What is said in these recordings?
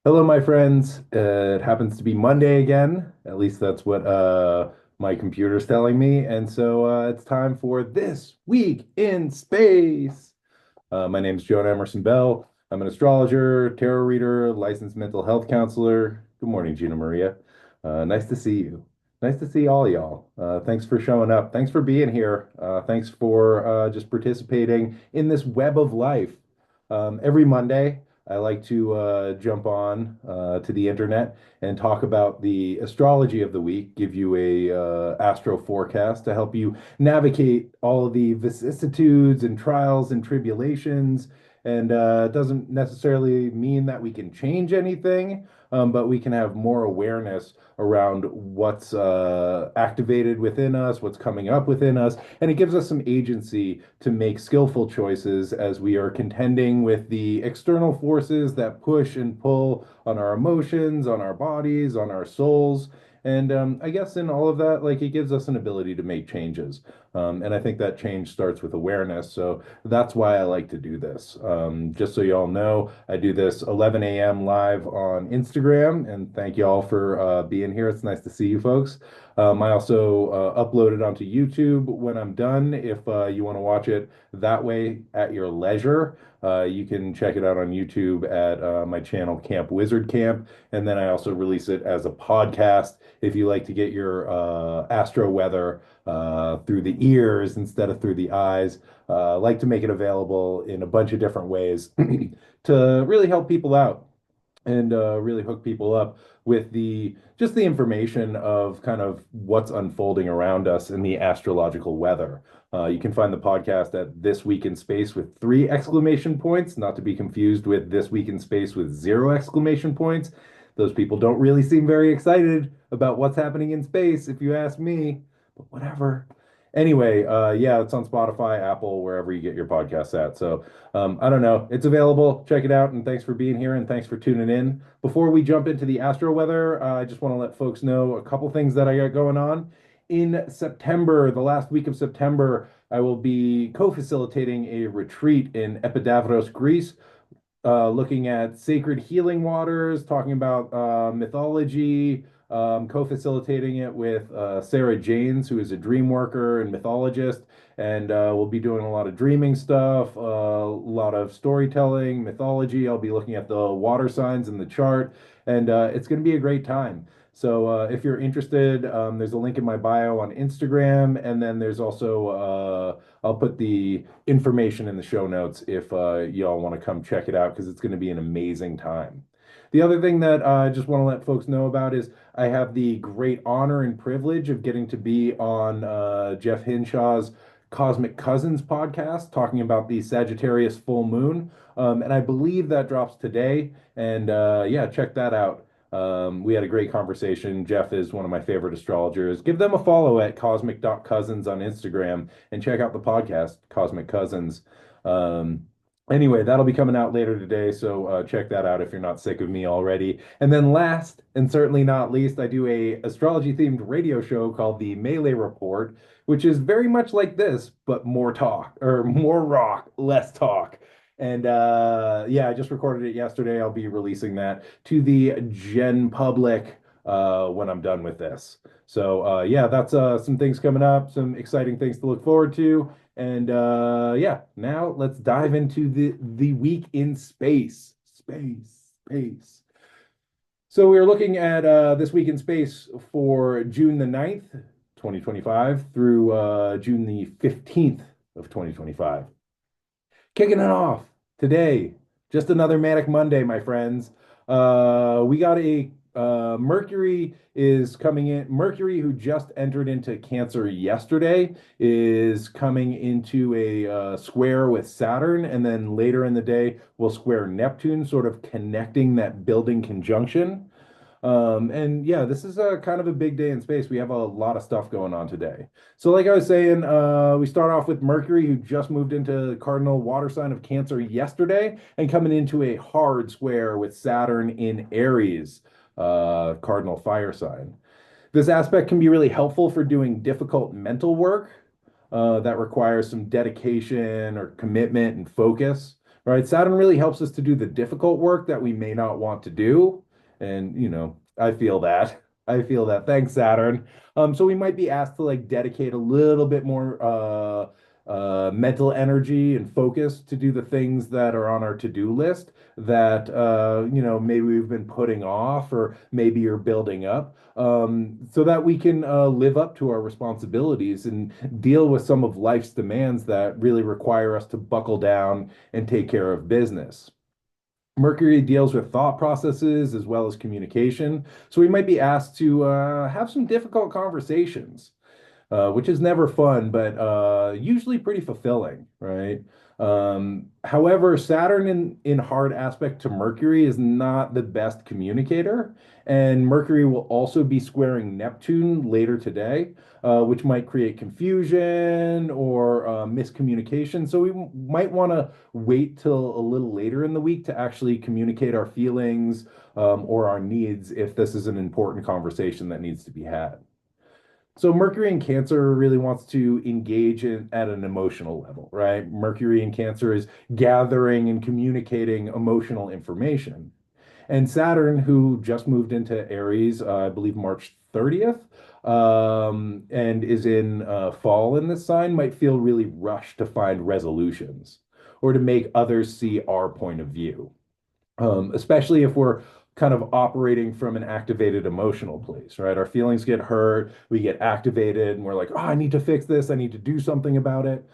Hello, my friends. It happens to be Monday again. At least that's what my computer's telling me. And so it's time for This Week in Space. My name's Joan Emerson Bell. I'm an astrologer, tarot reader, licensed mental health counselor. Good morning, Gina Maria. Nice to see you. Nice to see all y'all. Thanks for showing up. Thanks for being here. Thanks for just participating in this web of life. Every Monday, I like to jump on to the internet and talk about the astrology of the week, give you a astro forecast to help you navigate all of the vicissitudes and trials and tribulations. And it doesn't necessarily mean that we can change anything, but we can have more awareness around what's activated within us, what's coming up within us, and it gives us some agency to make skillful choices as we are contending with the external forces that push and pull on our emotions, on our bodies, on our souls. And I guess in all of that, like it gives us an ability to make changes. And I think that change starts with awareness. So that's why I like to do this. Just so y'all know, I do this 11 a.m. live on Instagram. And thank y'all for being here. It's nice to see you folks. I also upload it onto YouTube when I'm done. If you want to watch it that way at your leisure, you can check it out on YouTube at my channel, Camp Wizard Camp. And then I also release it as a podcast if you like to get your astro weather through the ears instead of through the eyes. I like to make it available in a bunch of different ways to really help people out and really hook people up with the just the information of kind of what's unfolding around us in the astrological weather. You can find the podcast at This Week in Space with three exclamation points, not to be confused with This Week in Space with zero exclamation points. Those people don't really seem very excited about what's happening in space, if you ask me, but whatever. Anyway, yeah, it's on Spotify, Apple, wherever you get your podcasts at. So I don't know. It's available. Check it out. And thanks for being here and thanks for tuning in. Before we jump into the astro weather, I just want to let folks know a couple things that I got going on. In September, the last week of September, I will be co-facilitating a retreat in Epidavros, Greece, looking at sacred healing waters, talking about mythology, co-facilitating it with Sarah Janes, who is a dream worker and mythologist. And we'll be doing a lot of dreaming stuff, a lot of storytelling, mythology. I'll be looking at the water signs in the chart, and it's going to be a great time. So if you're interested, there's a link in my bio on Instagram, and then there's also I'll put the information in the show notes if y'all want to come check it out because it's going to be an amazing time. The other thing that I just want to let folks know about is I have the great honor and privilege of getting to be on Jeff Hinshaw's Cosmic Cousins podcast, talking about the Sagittarius full moon. And I believe that drops today. And yeah, check that out. We had a great conversation. Jeff is one of my favorite astrologers. Give them a follow at cosmic.cousins on Instagram and check out the podcast, Cosmic Cousins. Um, anyway, that'll be coming out later today, so check that out if you're not sick of me already. And then last, and certainly not least, I do a astrology themed radio show called the Melee Report, which is very much like this, but more talk or more rock, less talk. And yeah, I just recorded it yesterday. I'll be releasing that to the gen public when I'm done with this. So yeah, that's some things coming up, some exciting things to look forward to. And yeah, now let's dive into the week in space. Space. So we are looking at this week in space for June the 9th, 2025 through June the 15th of 2025. Kicking it off today, just another manic Monday, my friends. We got a Mercury is coming in. Mercury, who just entered into Cancer yesterday, is coming into a square with Saturn, and then later in the day will square Neptune, sort of connecting that building conjunction. And yeah, this is a kind of a big day in space. We have a lot of stuff going on today. So, like I was saying, we start off with Mercury, who just moved into the cardinal water sign of Cancer yesterday and coming into a hard square with Saturn in Aries, cardinal fire sign. This aspect can be really helpful for doing difficult mental work that requires some dedication or commitment and focus, All right, Saturn really helps us to do the difficult work that we may not want to do. And, I feel that. I feel that. Thanks, Saturn. So we might be asked to like dedicate a little bit more mental energy and focus to do the things that are on our to-do list that maybe we've been putting off or maybe you're building up, so that we can live up to our responsibilities and deal with some of life's demands that really require us to buckle down and take care of business. Mercury deals with thought processes as well as communication. So we might be asked to have some difficult conversations, which is never fun, but usually pretty fulfilling, right? However, Saturn in hard aspect to Mercury is not the best communicator, and Mercury will also be squaring Neptune later today, which might create confusion or miscommunication. So we might want to wait till a little later in the week to actually communicate our feelings or our needs if this is an important conversation that needs to be had. So Mercury in Cancer really wants to engage at an emotional level, right? Mercury in Cancer is gathering and communicating emotional information. And Saturn, who just moved into Aries, I believe March 30th, and is in fall in this sign, might feel really rushed to find resolutions or to make others see our point of view, especially if we're kind of operating from an activated emotional place, right? Our feelings get hurt, we get activated, and we're like, oh, I need to fix this, I need to do something about it.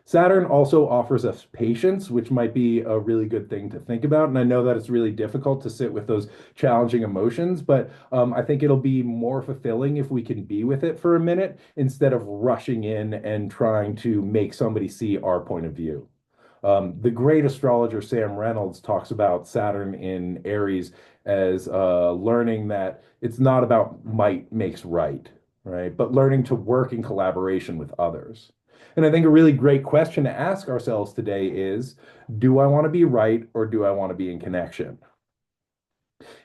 Saturn also offers us patience, which might be a really good thing to think about. And I know that it's really difficult to sit with those challenging emotions, but I think it'll be more fulfilling if we can be with it for a minute instead of rushing in and trying to make somebody see our point of view. The great astrologer Sam Reynolds talks about Saturn in Aries as learning that it's not about might makes right, right? But learning to work in collaboration with others. And I think a really great question to ask ourselves today is, do I want to be right or do I want to be in connection?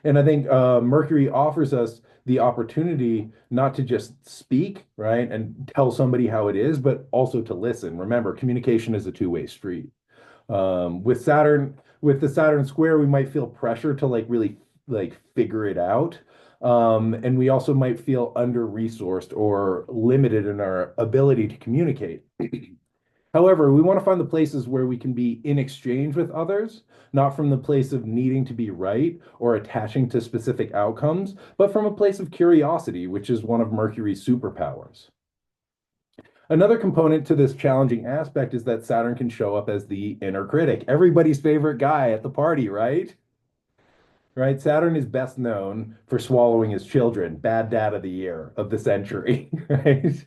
And I think Mercury offers us the opportunity not to just speak, right, and tell somebody how it is, but also to listen. Remember, communication is a two-way street. With the Saturn square, we might feel pressure to like really like figure it out. And we also might feel under-resourced or limited in our ability to communicate. However, we want to find the places where we can be in exchange with others, not from the place of needing to be right or attaching to specific outcomes, but from a place of curiosity, which is one of Mercury's superpowers. Another component to this challenging aspect is that Saturn can show up as the inner critic, everybody's favorite guy at the party, right? Right? Saturn is best known for swallowing his children, bad dad of the year of the century, right?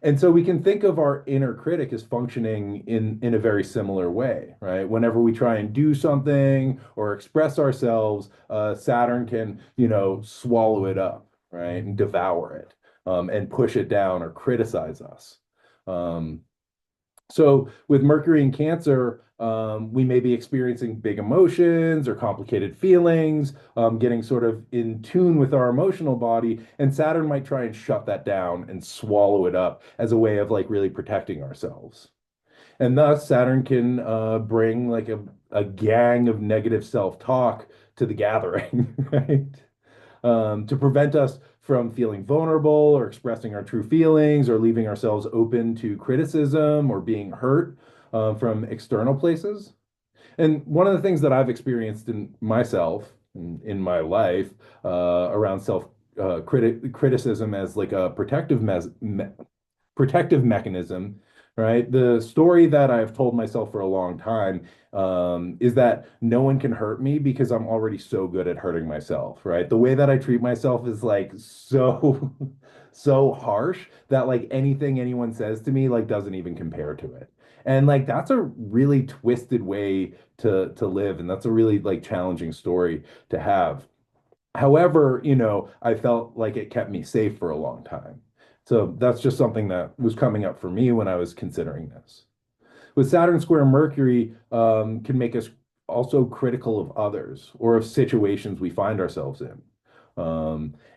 And so we can think of our inner critic as functioning in a very similar way, right? Whenever we try and do something or express ourselves, Saturn can, swallow it up, right, and devour it, and push it down or criticize us. Um, so with Mercury in Cancer, we may be experiencing big emotions or complicated feelings, getting sort of in tune with our emotional body, and Saturn might try and shut that down and swallow it up as a way of like really protecting ourselves. And thus, Saturn can bring like a gang of negative self-talk to the gathering, right? To prevent us from feeling vulnerable or expressing our true feelings or leaving ourselves open to criticism or being hurt from external places. And one of the things that I've experienced in myself in my life around self criticism as like a protective mechanism, right? The story that I've told myself for a long time is that no one can hurt me because I'm already so good at hurting myself, right? The way that I treat myself is like so, so harsh that like anything anyone says to me like doesn't even compare to it. And like that's a really twisted way to live, and that's a really like challenging story to have. However, I felt like it kept me safe for a long time. So that's just something that was coming up for me when I was considering this. With Saturn square Mercury, can make us also critical of others or of situations we find ourselves in.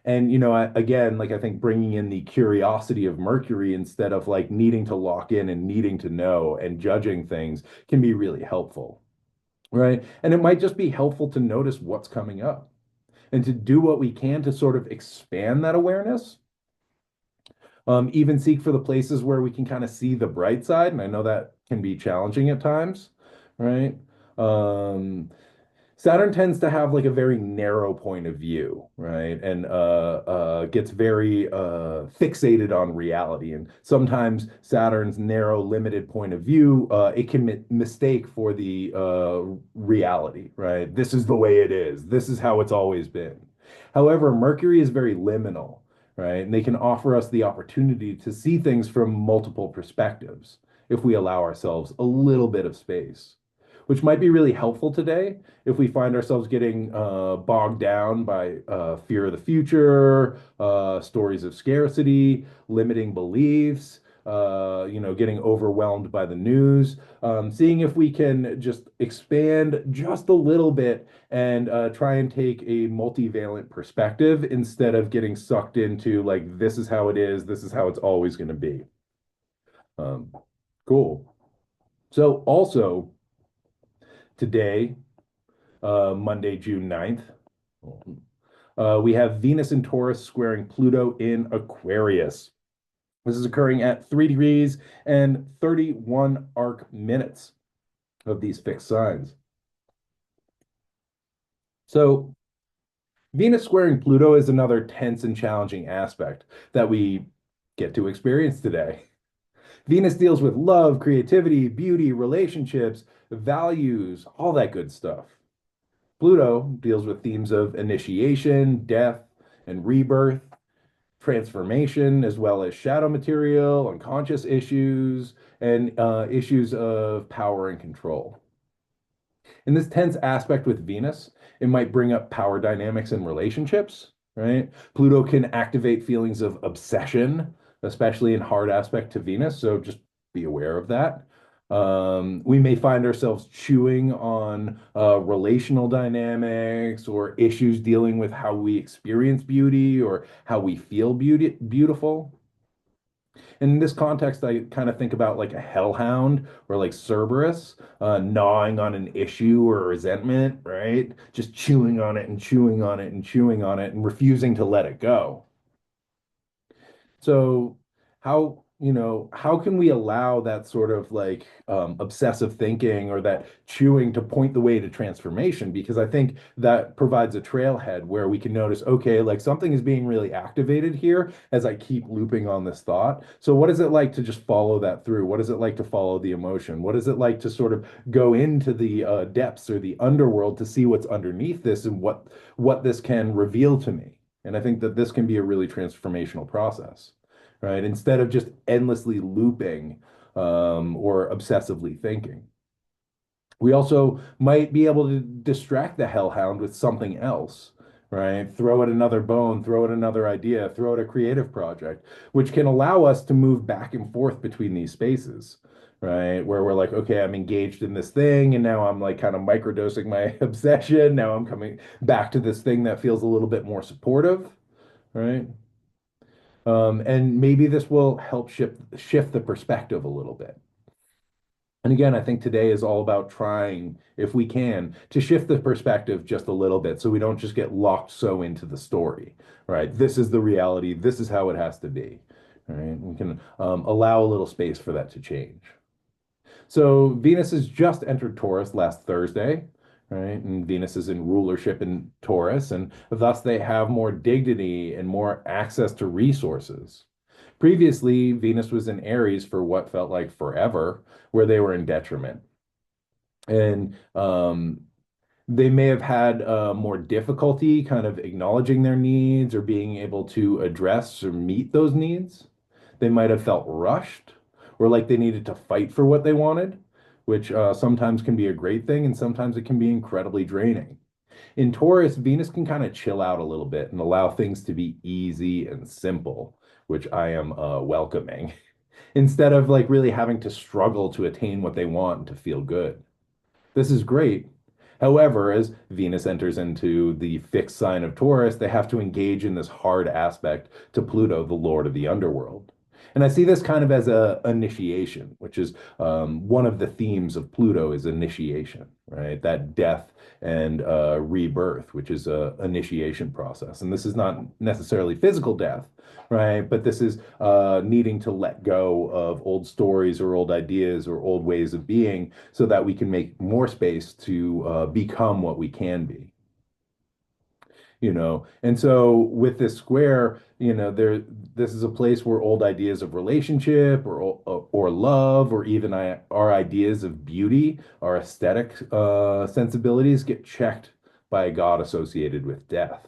And, again, like I think bringing in the curiosity of Mercury instead of like needing to lock in and needing to know and judging things can be really helpful, right? And it might just be helpful to notice what's coming up and to do what we can to sort of expand that awareness. Even seek for the places where we can kind of see the bright side. And I know that can be challenging at times, right? Um, Saturn tends to have like a very narrow point of view, right? And gets very fixated on reality. And sometimes Saturn's narrow, limited point of view, it can mistake for the reality, right? This is the way it is. This is how it's always been. However, Mercury is very liminal, right? And they can offer us the opportunity to see things from multiple perspectives if we allow ourselves a little bit of space, which might be really helpful today if we find ourselves getting bogged down by fear of the future, stories of scarcity, limiting beliefs, getting overwhelmed by the news, seeing if we can just expand just a little bit and try and take a multivalent perspective instead of getting sucked into like, this is how it is, this is how it's always going to be. Um, cool. So also today, Monday, June 9th. We have Venus in Taurus squaring Pluto in Aquarius. This is occurring at 3 degrees and 31 arc minutes of these fixed signs. So, Venus squaring Pluto is another tense and challenging aspect that we get to experience today. Venus deals with love, creativity, beauty, relationships, values, all that good stuff. Pluto deals with themes of initiation, death, and rebirth, transformation, as well as shadow material, unconscious issues, and issues of power and control. In this tense aspect with Venus, it might bring up power dynamics in relationships, right? Pluto can activate feelings of obsession, especially in hard aspect to Venus. So just be aware of that. We may find ourselves chewing on relational dynamics or issues dealing with how we experience beauty or how we feel beautiful. And in this context, I kind of think about like a hellhound or like Cerberus gnawing on an issue or a resentment, right? Just chewing on it and chewing on it and chewing on it and refusing to let it go. So how can we allow that sort of like obsessive thinking or that chewing to point the way to transformation? Because I think that provides a trailhead where we can notice, okay, like something is being really activated here as I keep looping on this thought. So what is it like to just follow that through? What is it like to follow the emotion? What is it like to sort of go into the depths or the underworld to see what's underneath this and what this can reveal to me? And I think that this can be a really transformational process, right? Instead of just endlessly looping or obsessively thinking. We also might be able to distract the hellhound with something else, right? Throw it another bone, throw it another idea, throw it a creative project, which can allow us to move back and forth between these spaces, right? Where we're like, okay, I'm engaged in this thing, and now I'm like kind of microdosing my obsession. Now I'm coming back to this thing that feels a little bit more supportive, right? And maybe this will help shift the perspective a little bit. And again, I think today is all about trying, if we can, to shift the perspective just a little bit so we don't just get locked so into the story, right? This is the reality. This is how it has to be, right? We can allow a little space for that to change. So Venus has just entered Taurus last Thursday, right? And Venus is in rulership in Taurus, and thus they have more dignity and more access to resources. Previously, Venus was in Aries for what felt like forever, where they were in detriment. And they may have had more difficulty kind of acknowledging their needs or being able to address or meet those needs. They might have felt rushed or like they needed to fight for what they wanted, which sometimes can be a great thing and sometimes it can be incredibly draining. In Taurus, Venus can kind of chill out a little bit and allow things to be easy and simple, which I am welcoming, instead of like really having to struggle to attain what they want and to feel good. This is great. However, as Venus enters into the fixed sign of Taurus, they have to engage in this hard aspect to Pluto, the lord of the underworld. And I see this kind of as a initiation, which is one of the themes of Pluto is initiation, right? That death and rebirth, which is a initiation process. And this is not necessarily physical death, right? But this is needing to let go of old stories or old ideas or old ways of being so that we can make more space to become what we can be. And so with this square, this is a place where old ideas of relationship or love or even our ideas of beauty, our aesthetic sensibilities get checked by a god associated with death.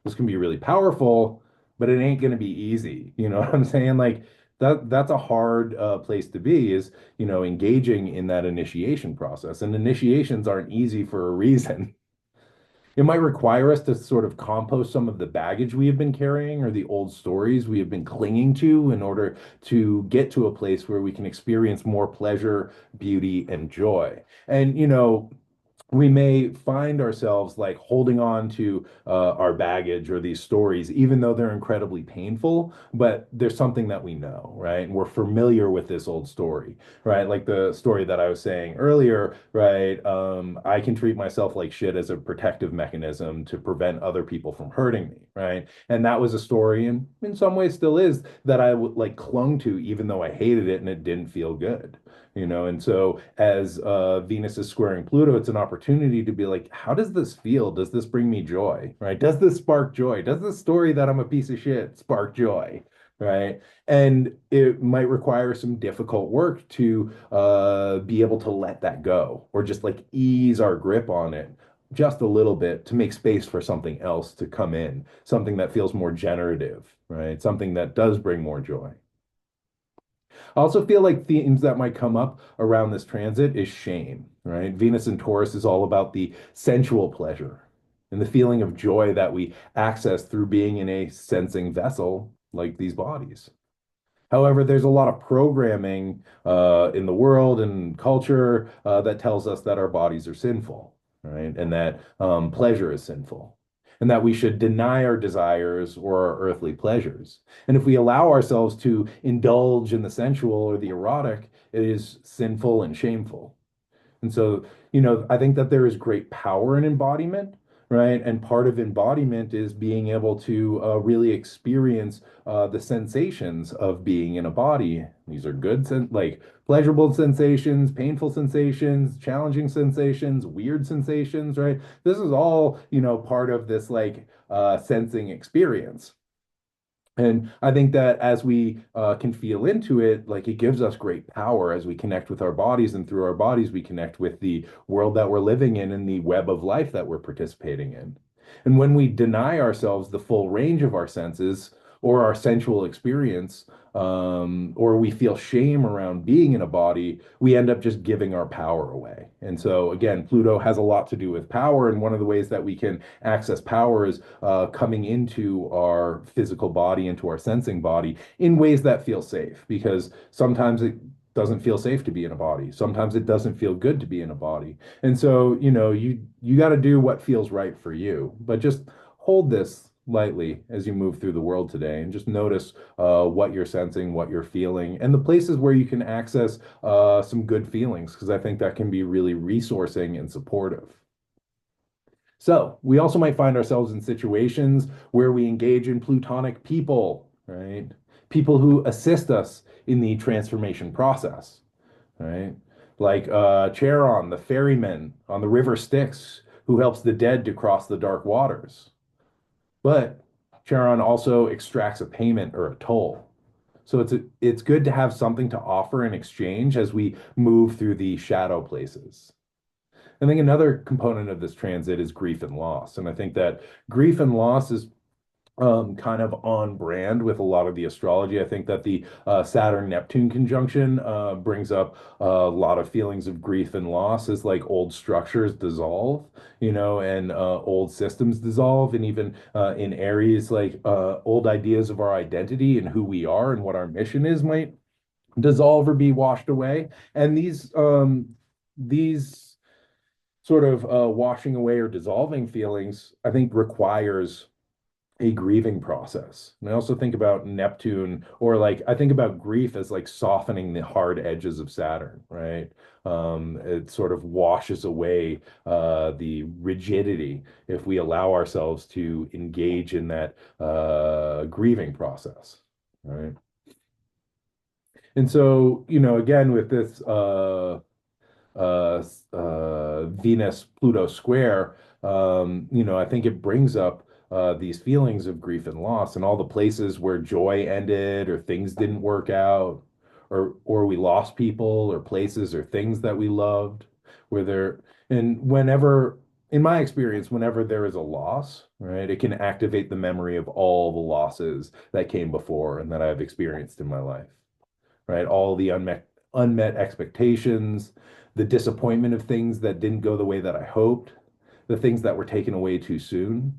This can be really powerful, but it ain't going to be easy. You know what I'm saying? Like that's a hard place to be is, engaging in that initiation process. And initiations aren't easy for a reason. It might require us to sort of compost some of the baggage we have been carrying or the old stories we have been clinging to in order to get to a place where we can experience more pleasure, beauty, and joy. And, we may find ourselves like holding on to our baggage or these stories, even though they're incredibly painful, but there's something that we know, right? And we're familiar with this old story, right? Like the story that I was saying earlier, right? I can treat myself like shit as a protective mechanism to prevent other people from hurting me, right? And that was a story, and in some ways still is, that I would like clung to, even though I hated it and it didn't feel good. And so as Venus is squaring Pluto, it's an opportunity to be like, how does this feel? Does this bring me joy? Right? Does this spark joy? Does the story that I'm a piece of shit spark joy? Right? And it might require some difficult work to be able to let that go or just like ease our grip on it just a little bit to make space for something else to come in, something that feels more generative, right? Something that does bring more joy. I also feel like themes that might come up around this transit is shame, right? Venus in Taurus is all about the sensual pleasure and the feeling of joy that we access through being in a sensing vessel like these bodies. However, there's a lot of programming in the world and culture that tells us that our bodies are sinful, right? And that pleasure is sinful, and that we should deny our desires or our earthly pleasures. And if we allow ourselves to indulge in the sensual or the erotic, it is sinful and shameful. And so, I think that there is great power in embodiment, right? And part of embodiment is being able to really experience the sensations of being in a body. These are like pleasurable sensations, painful sensations, challenging sensations, weird sensations, right? This is all, part of this like sensing experience. And I think that as we can feel into it, like it gives us great power as we connect with our bodies, and through our bodies, we connect with the world that we're living in and the web of life that we're participating in. And when we deny ourselves the full range of our senses or our sensual experience, or we feel shame around being in a body, we end up just giving our power away. And so, again, Pluto has a lot to do with power. And one of the ways that we can access power is coming into our physical body, into our sensing body in ways that feel safe, because sometimes it doesn't feel safe to be in a body. Sometimes it doesn't feel good to be in a body. And so, you got to do what feels right for you, but just hold this lightly as you move through the world today and just notice what you're sensing, what you're feeling, and the places where you can access some good feelings, because I think that can be really resourcing and supportive. So we also might find ourselves in situations where we engage in plutonic people, right? People who assist us in the transformation process, right? Like Charon, the ferryman on the river Styx, who helps the dead to cross the dark waters. But Charon also extracts a payment or a toll. So it's good to have something to offer in exchange as we move through the shadow places. I think another component of this transit is grief and loss. And I think that grief and loss is kind of on brand with a lot of the astrology. I think that the Saturn-Neptune conjunction brings up a lot of feelings of grief and loss as like old structures dissolve, and old systems dissolve, and even in areas like old ideas of our identity and who we are and what our mission is might dissolve or be washed away. And these sort of washing away or dissolving feelings, I think requires a grieving process. And I also think about Neptune, or like I think about grief as like softening the hard edges of Saturn, right? It sort of washes away the rigidity if we allow ourselves to engage in that grieving process, right? And so, again, with this Venus Pluto square, I think it brings up these feelings of grief and loss and all the places where joy ended or things didn't work out or we lost people or places or things that we loved where there and whenever in my experience whenever there is a loss, right, it can activate the memory of all the losses that came before and that I've experienced in my life, right? All the unmet expectations, the disappointment of things that didn't go the way that I hoped, the things that were taken away too soon.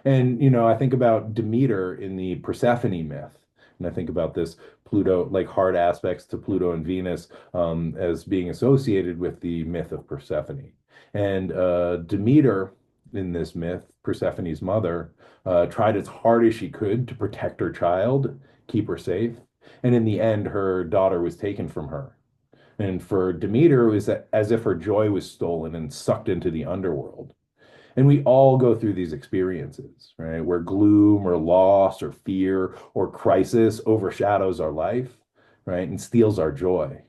And, I think about Demeter in the Persephone myth. And I think about this Pluto, like hard aspects to Pluto and Venus as being associated with the myth of Persephone. And Demeter in this myth, Persephone's mother, tried as hard as she could to protect her child, keep her safe. And in the end, her daughter was taken from her. And for Demeter, it was as if her joy was stolen and sucked into the underworld. And we all go through these experiences, right? Where gloom or loss or fear or crisis overshadows our life, right? And steals our joy,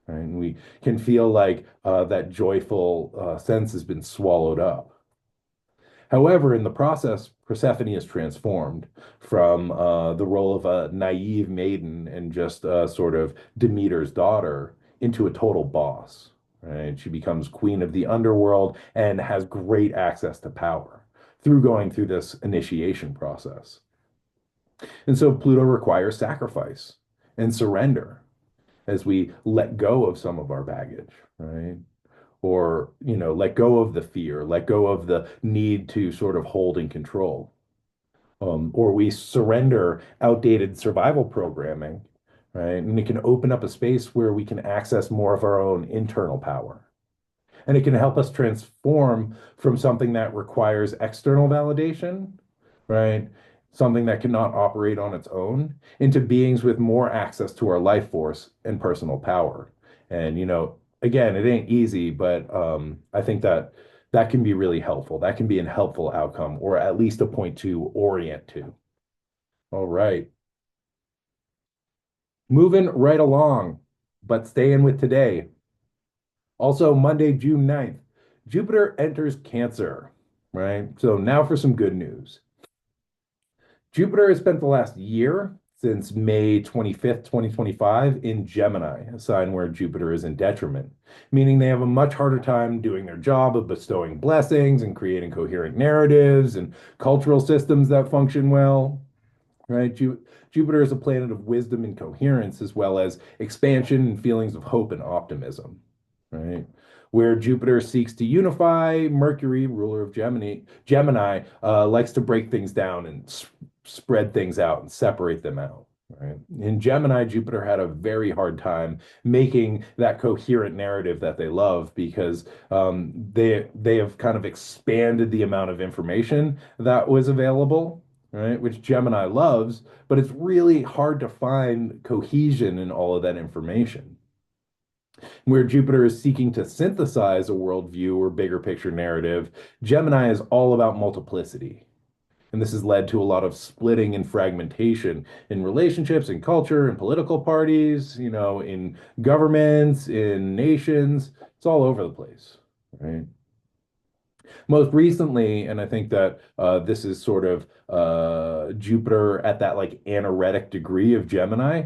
right? And we can feel like that joyful sense has been swallowed up. However, in the process, Persephone is transformed from the role of a naive maiden and just sort of Demeter's daughter into a total boss. Right? She becomes queen of the underworld and has great access to power through going through this initiation process. And so Pluto requires sacrifice and surrender as we let go of some of our baggage, right? Or let go of the fear, let go of the need to sort of hold and control, or we surrender outdated survival programming, right, and it can open up a space where we can access more of our own internal power, and it can help us transform from something that requires external validation, right? Something that cannot operate on its own into beings with more access to our life force and personal power. And, again, it ain't easy, but I think that that can be really helpful. That can be a helpful outcome, or at least a point to orient to. All right. Moving right along, but staying with today. Also, Monday, June 9th, Jupiter enters Cancer, right? So now for some good news. Jupiter has spent the last year, since May 25th, 2025, in Gemini, a sign where Jupiter is in detriment, meaning they have a much harder time doing their job of bestowing blessings and creating coherent narratives and cultural systems that function well, right? Jupiter is a planet of wisdom and coherence, as well as expansion and feelings of hope and optimism, right? Where Jupiter seeks to unify, Mercury, ruler of Gemini, likes to break things down and spread things out and separate them out. Right. In Gemini, Jupiter had a very hard time making that coherent narrative that they love because they have kind of expanded the amount of information that was available, right? Which Gemini loves, but it's really hard to find cohesion in all of that information. Where Jupiter is seeking to synthesize a worldview or bigger picture narrative, Gemini is all about multiplicity. And this has led to a lot of splitting and fragmentation in relationships, in culture, in political parties, in governments, in nations. It's all over the place, right? Most recently, and I think that this is sort of Jupiter at that like anaretic degree of Gemini,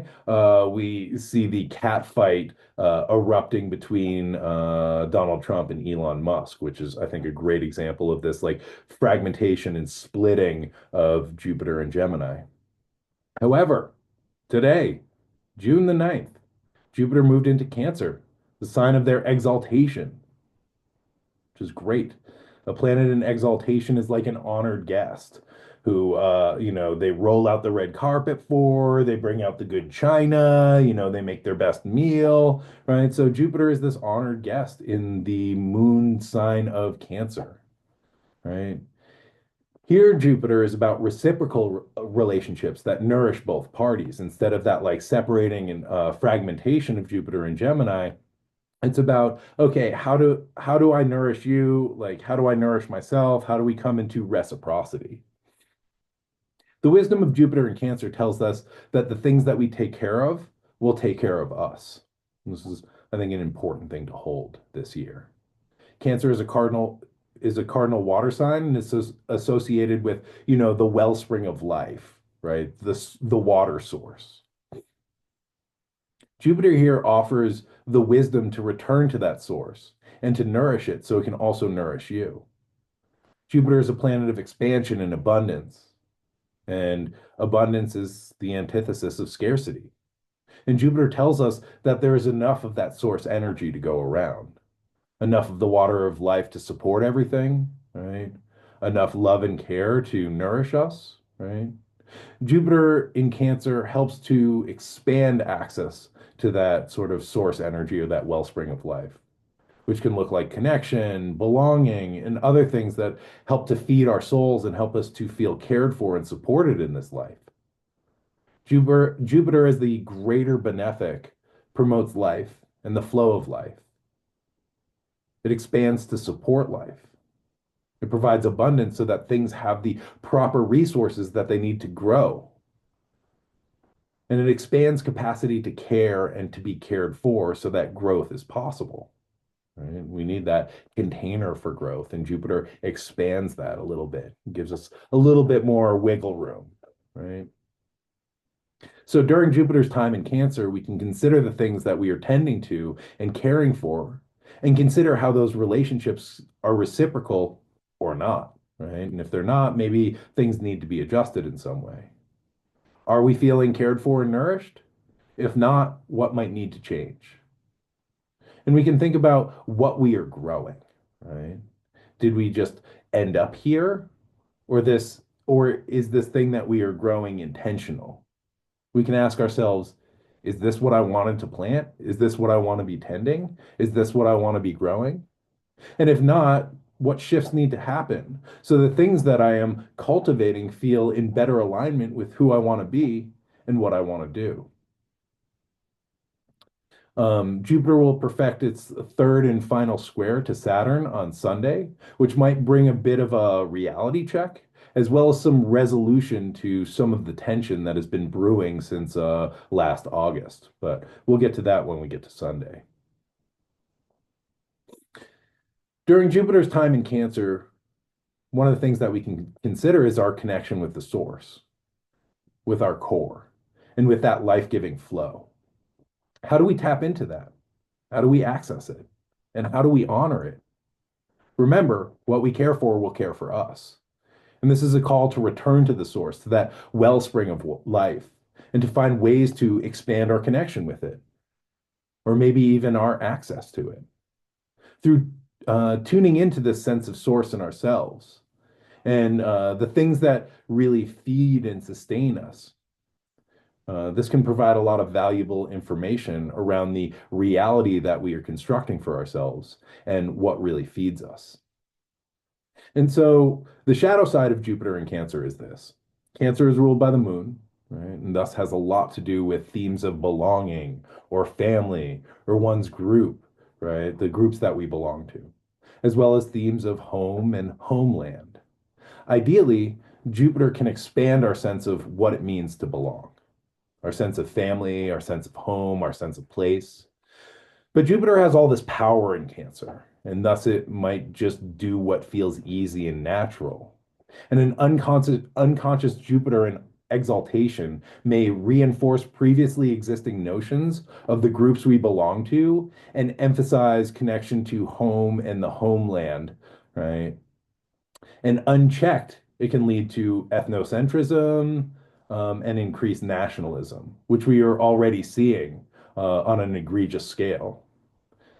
we see the cat fight erupting between Donald Trump and Elon Musk, which is, I think, a great example of this like fragmentation and splitting of Jupiter and Gemini. However, today, June the 9th, Jupiter moved into Cancer, the sign of their exaltation, which is great. A planet in exaltation is like an honored guest who, they roll out the red carpet for, they bring out the good china, they make their best meal, right? So Jupiter is this honored guest in the moon sign of Cancer, right? Here, Jupiter is about reciprocal relationships that nourish both parties instead of that like separating and fragmentation of Jupiter and Gemini. It's about, okay, how do I nourish you? Like, how do I nourish myself? How do we come into reciprocity? The wisdom of Jupiter in Cancer tells us that the things that we take care of will take care of us. This is, I think, an important thing to hold this year. Cancer is a cardinal water sign and it's associated with, the wellspring of life, right? The water source. Jupiter here offers the wisdom to return to that source and to nourish it so it can also nourish you. Jupiter is a planet of expansion and abundance, and abundance is the antithesis of scarcity. And Jupiter tells us that there is enough of that source energy to go around, enough of the water of life to support everything, right? Enough love and care to nourish us, right? Jupiter in Cancer helps to expand access to that sort of source energy or that wellspring of life, which can look like connection, belonging, and other things that help to feed our souls and help us to feel cared for and supported in this life. Jupiter as the greater benefic promotes life and the flow of life. It expands to support life. It provides abundance so that things have the proper resources that they need to grow. And it expands capacity to care and to be cared for so that growth is possible. Right? We need that container for growth, and Jupiter expands that a little bit, gives us a little bit more wiggle room, right? So during Jupiter's time in Cancer, we can consider the things that we are tending to and caring for, and consider how those relationships are reciprocal or not, right? And if they're not, maybe things need to be adjusted in some way. Are we feeling cared for and nourished? If not, what might need to change? And we can think about what we are growing, right? Did we just end up here? Or is this thing that we are growing intentional? We can ask ourselves, is this what I wanted to plant? Is this what I want to be tending? Is this what I want to be growing? And if not, what shifts need to happen so the things that I am cultivating feel in better alignment with who I want to be and what I want to do? Jupiter will perfect its third and final square to Saturn on Sunday, which might bring a bit of a reality check, as well as some resolution to some of the tension that has been brewing since last August. But we'll get to that when we get to Sunday. During Jupiter's time in Cancer, one of the things that we can consider is our connection with the source, with our core, and with that life-giving flow. How do we tap into that? How do we access it? And how do we honor it? Remember, what we care for will care for us. And this is a call to return to the source, to that wellspring of life, and to find ways to expand our connection with it, or maybe even our access to it. Through tuning into this sense of source in ourselves and the things that really feed and sustain us. This can provide a lot of valuable information around the reality that we are constructing for ourselves and what really feeds us. And so the shadow side of Jupiter in Cancer is this. Cancer is ruled by the moon, right? And thus has a lot to do with themes of belonging or family or one's group, right? The groups that we belong to, as well as themes of home and homeland. Ideally, Jupiter can expand our sense of what it means to belong, our sense of family, our sense of home, our sense of place. But Jupiter has all this power in Cancer, and thus it might just do what feels easy and natural. And an unconscious Jupiter in exaltation may reinforce previously existing notions of the groups we belong to and emphasize connection to home and the homeland, right? And unchecked, it can lead to ethnocentrism and increased nationalism, which we are already seeing on an egregious scale.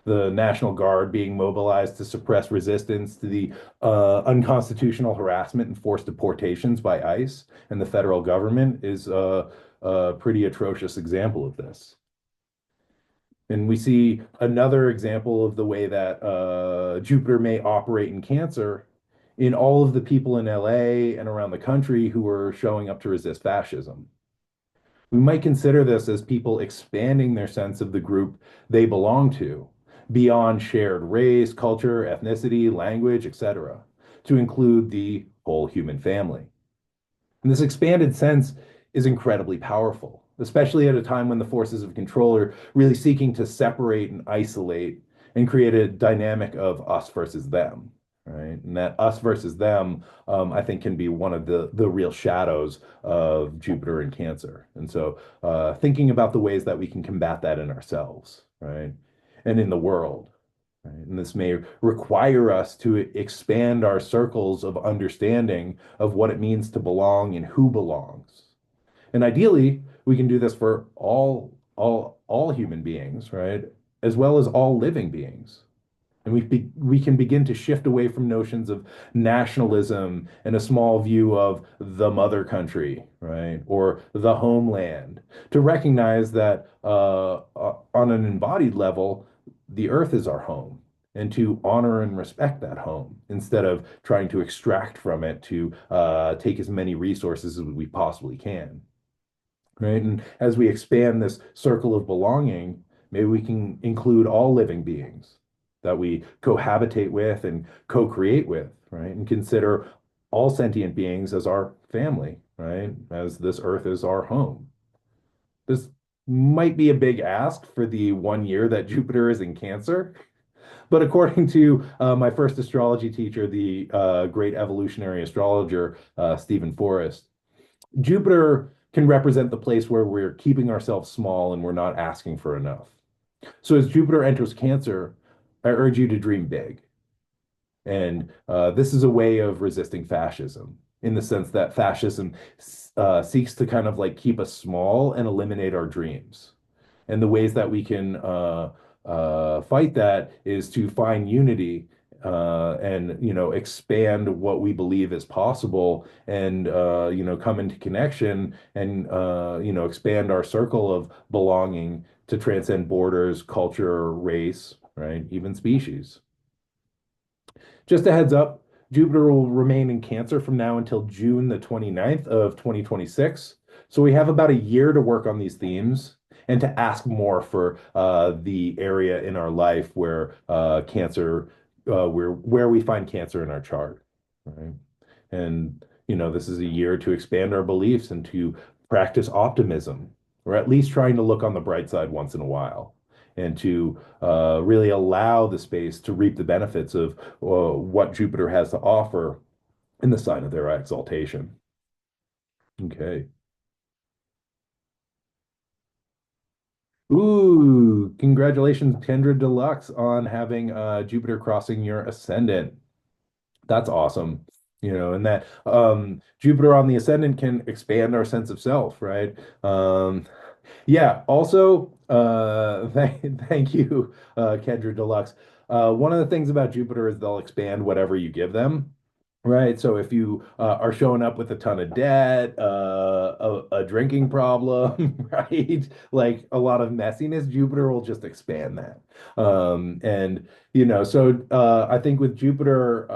the National Guard being mobilized to suppress resistance to the unconstitutional harassment and forced deportations by ICE and the federal government is a pretty atrocious example of this. And we see another example of the way that Jupiter may operate in Cancer in all of the people in LA and around the country who are showing up to resist fascism. We might consider this as people expanding their sense of the group they belong to beyond shared race, culture, ethnicity, language, etc., to include the whole human family. And this expanded sense is incredibly powerful, especially at a time when the forces of control are really seeking to separate and isolate and create a dynamic of us versus them, right? And that us versus them, I think, can be one of the real shadows of Jupiter in Cancer. And so, thinking about the ways that we can combat that in ourselves, right, and in the world. Right? And this may require us to expand our circles of understanding of what it means to belong and who belongs. And ideally, we can do this for all human beings, right? As well as all living beings. And we can begin to shift away from notions of nationalism and a small view of the mother country, right? Or the homeland, to recognize that on an embodied level, the earth is our home, and to honor and respect that home instead of trying to extract from it to take as many resources as we possibly can, right? And as we expand this circle of belonging, maybe we can include all living beings that we cohabitate with and co-create with, right? And consider all sentient beings as our family, right? As this earth is our home. This might be a big ask for the 1 year that Jupiter is in Cancer, but according to my first astrology teacher, the great evolutionary astrologer, Stephen Forrest, Jupiter can represent the place where we're keeping ourselves small and we're not asking for enough. So as Jupiter enters Cancer, I urge you to dream big. And this is a way of resisting fascism in the sense that fascism seeks to kind of like keep us small and eliminate our dreams. And the ways that we can fight that is to find unity and expand what we believe is possible, and come into connection and expand our circle of belonging to transcend borders, culture, race, right, even species. Just a heads up, Jupiter will remain in Cancer from now until June the 29th of 2026. So we have about a year to work on these themes and to ask more for the area in our life where where we find Cancer in our chart, right? And this is a year to expand our beliefs and to practice optimism, or at least trying to look on the bright side once in a while, and to really allow the space to reap the benefits of what Jupiter has to offer in the sign of their exaltation. Okay. Ooh, congratulations, Kendra Deluxe, on having Jupiter crossing your ascendant. That's awesome. And that Jupiter on the ascendant can expand our sense of self, right? Yeah, also, thank you, Kendra Deluxe. One of the things about Jupiter is they'll expand whatever you give them. Right. So if you are showing up with a ton of debt, a drinking problem, right? Like a lot of messiness, Jupiter will just expand that. I think with Jupiter,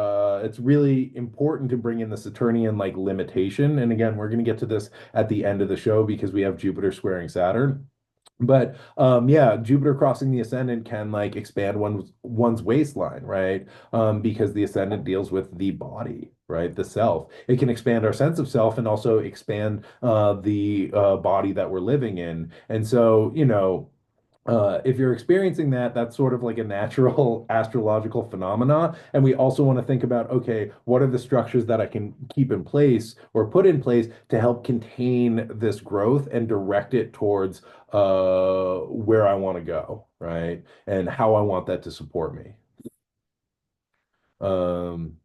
it's really important to bring in the Saturnian like limitation. And again, we're going to get to this at the end of the show because we have Jupiter squaring Saturn. But yeah, Jupiter crossing the ascendant can like expand one's waistline, right? Because the ascendant deals with the body, right? The self. It can expand our sense of self and also expand the body that we're living in. And so, if you're experiencing that, that's sort of like a natural astrological phenomena. And we also want to think about, okay, what are the structures that I can keep in place or put in place to help contain this growth and direct it towards where I want to go, right? And how I want that to support me. Um,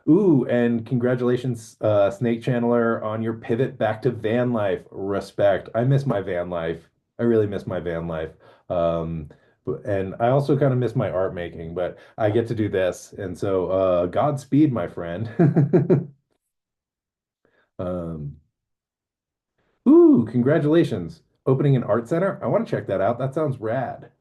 Ooh, and congratulations, Snake Channeler, on your pivot back to van life. Respect. I miss my van life. I really miss my van life. Um, And I also kind of miss my art making, but I get to do this. And so, Godspeed, my friend. Um, ooh, congratulations. Opening an art center. I want to check that out. That sounds rad.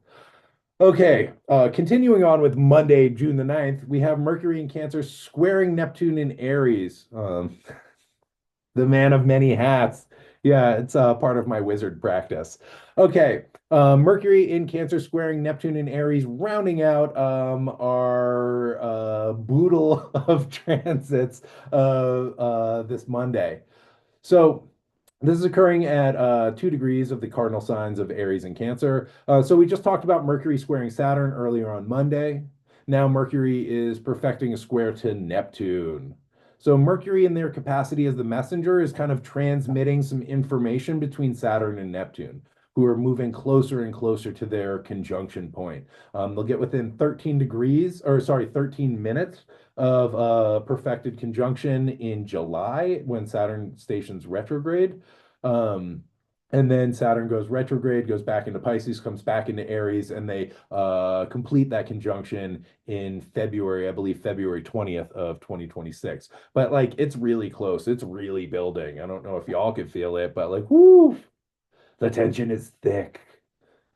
Okay, continuing on with Monday, June the 9th, we have Mercury in Cancer squaring Neptune in Aries. The man of many hats. Yeah, it's part of my wizard practice. Okay, Mercury in Cancer squaring Neptune in Aries, rounding out our boodle of transits this Monday. So this is occurring at 2 degrees of the cardinal signs of Aries and Cancer. So we just talked about Mercury squaring Saturn earlier on Monday. Now Mercury is perfecting a square to Neptune. So Mercury, in their capacity as the messenger, is kind of transmitting some information between Saturn and Neptune, who are moving closer and closer to their conjunction point. They'll get within 13 degrees, or sorry, 13 minutes of perfected conjunction in July when Saturn stations retrograde. Um, and then Saturn goes retrograde, goes back into Pisces, comes back into Aries, and they complete that conjunction in February, I believe February 20th of 2026. But like it's really close. It's really building. I don't know if y'all could feel it, but like, whoo, the tension is thick,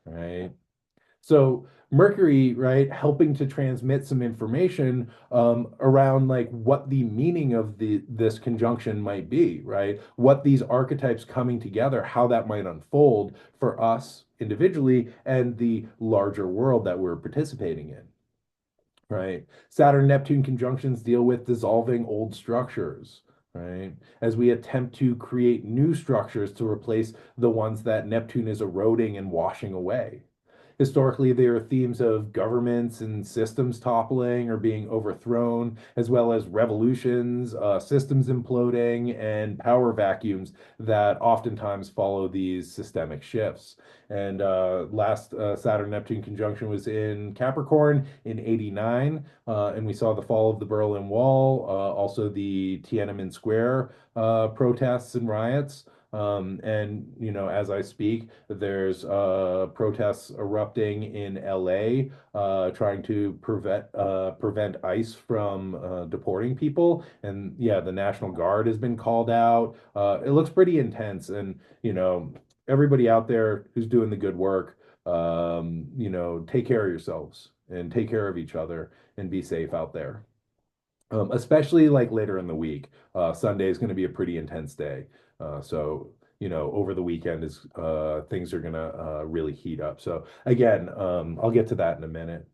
right? So Mercury, right, helping to transmit some information around like what the meaning of this conjunction might be, right? What these archetypes coming together, how that might unfold for us individually and the larger world that we're participating in, right? Saturn Neptune conjunctions deal with dissolving old structures, right? As we attempt to create new structures to replace the ones that Neptune is eroding and washing away. Historically, there are themes of governments and systems toppling or being overthrown, as well as revolutions, systems imploding, and power vacuums that oftentimes follow these systemic shifts. And last Saturn Neptune conjunction was in Capricorn in 89, and we saw the fall of the Berlin Wall, also the Tiananmen Square protests and riots. And as I speak, there's protests erupting in LA, trying to prevent ICE from deporting people. And yeah, the National Guard has been called out. It looks pretty intense, and everybody out there who's doing the good work, take care of yourselves and take care of each other and be safe out there. Especially like later in the week. Sunday is going to be a pretty intense day. So, over the weekend is things are going to really heat up. So again, I'll get to that in a minute.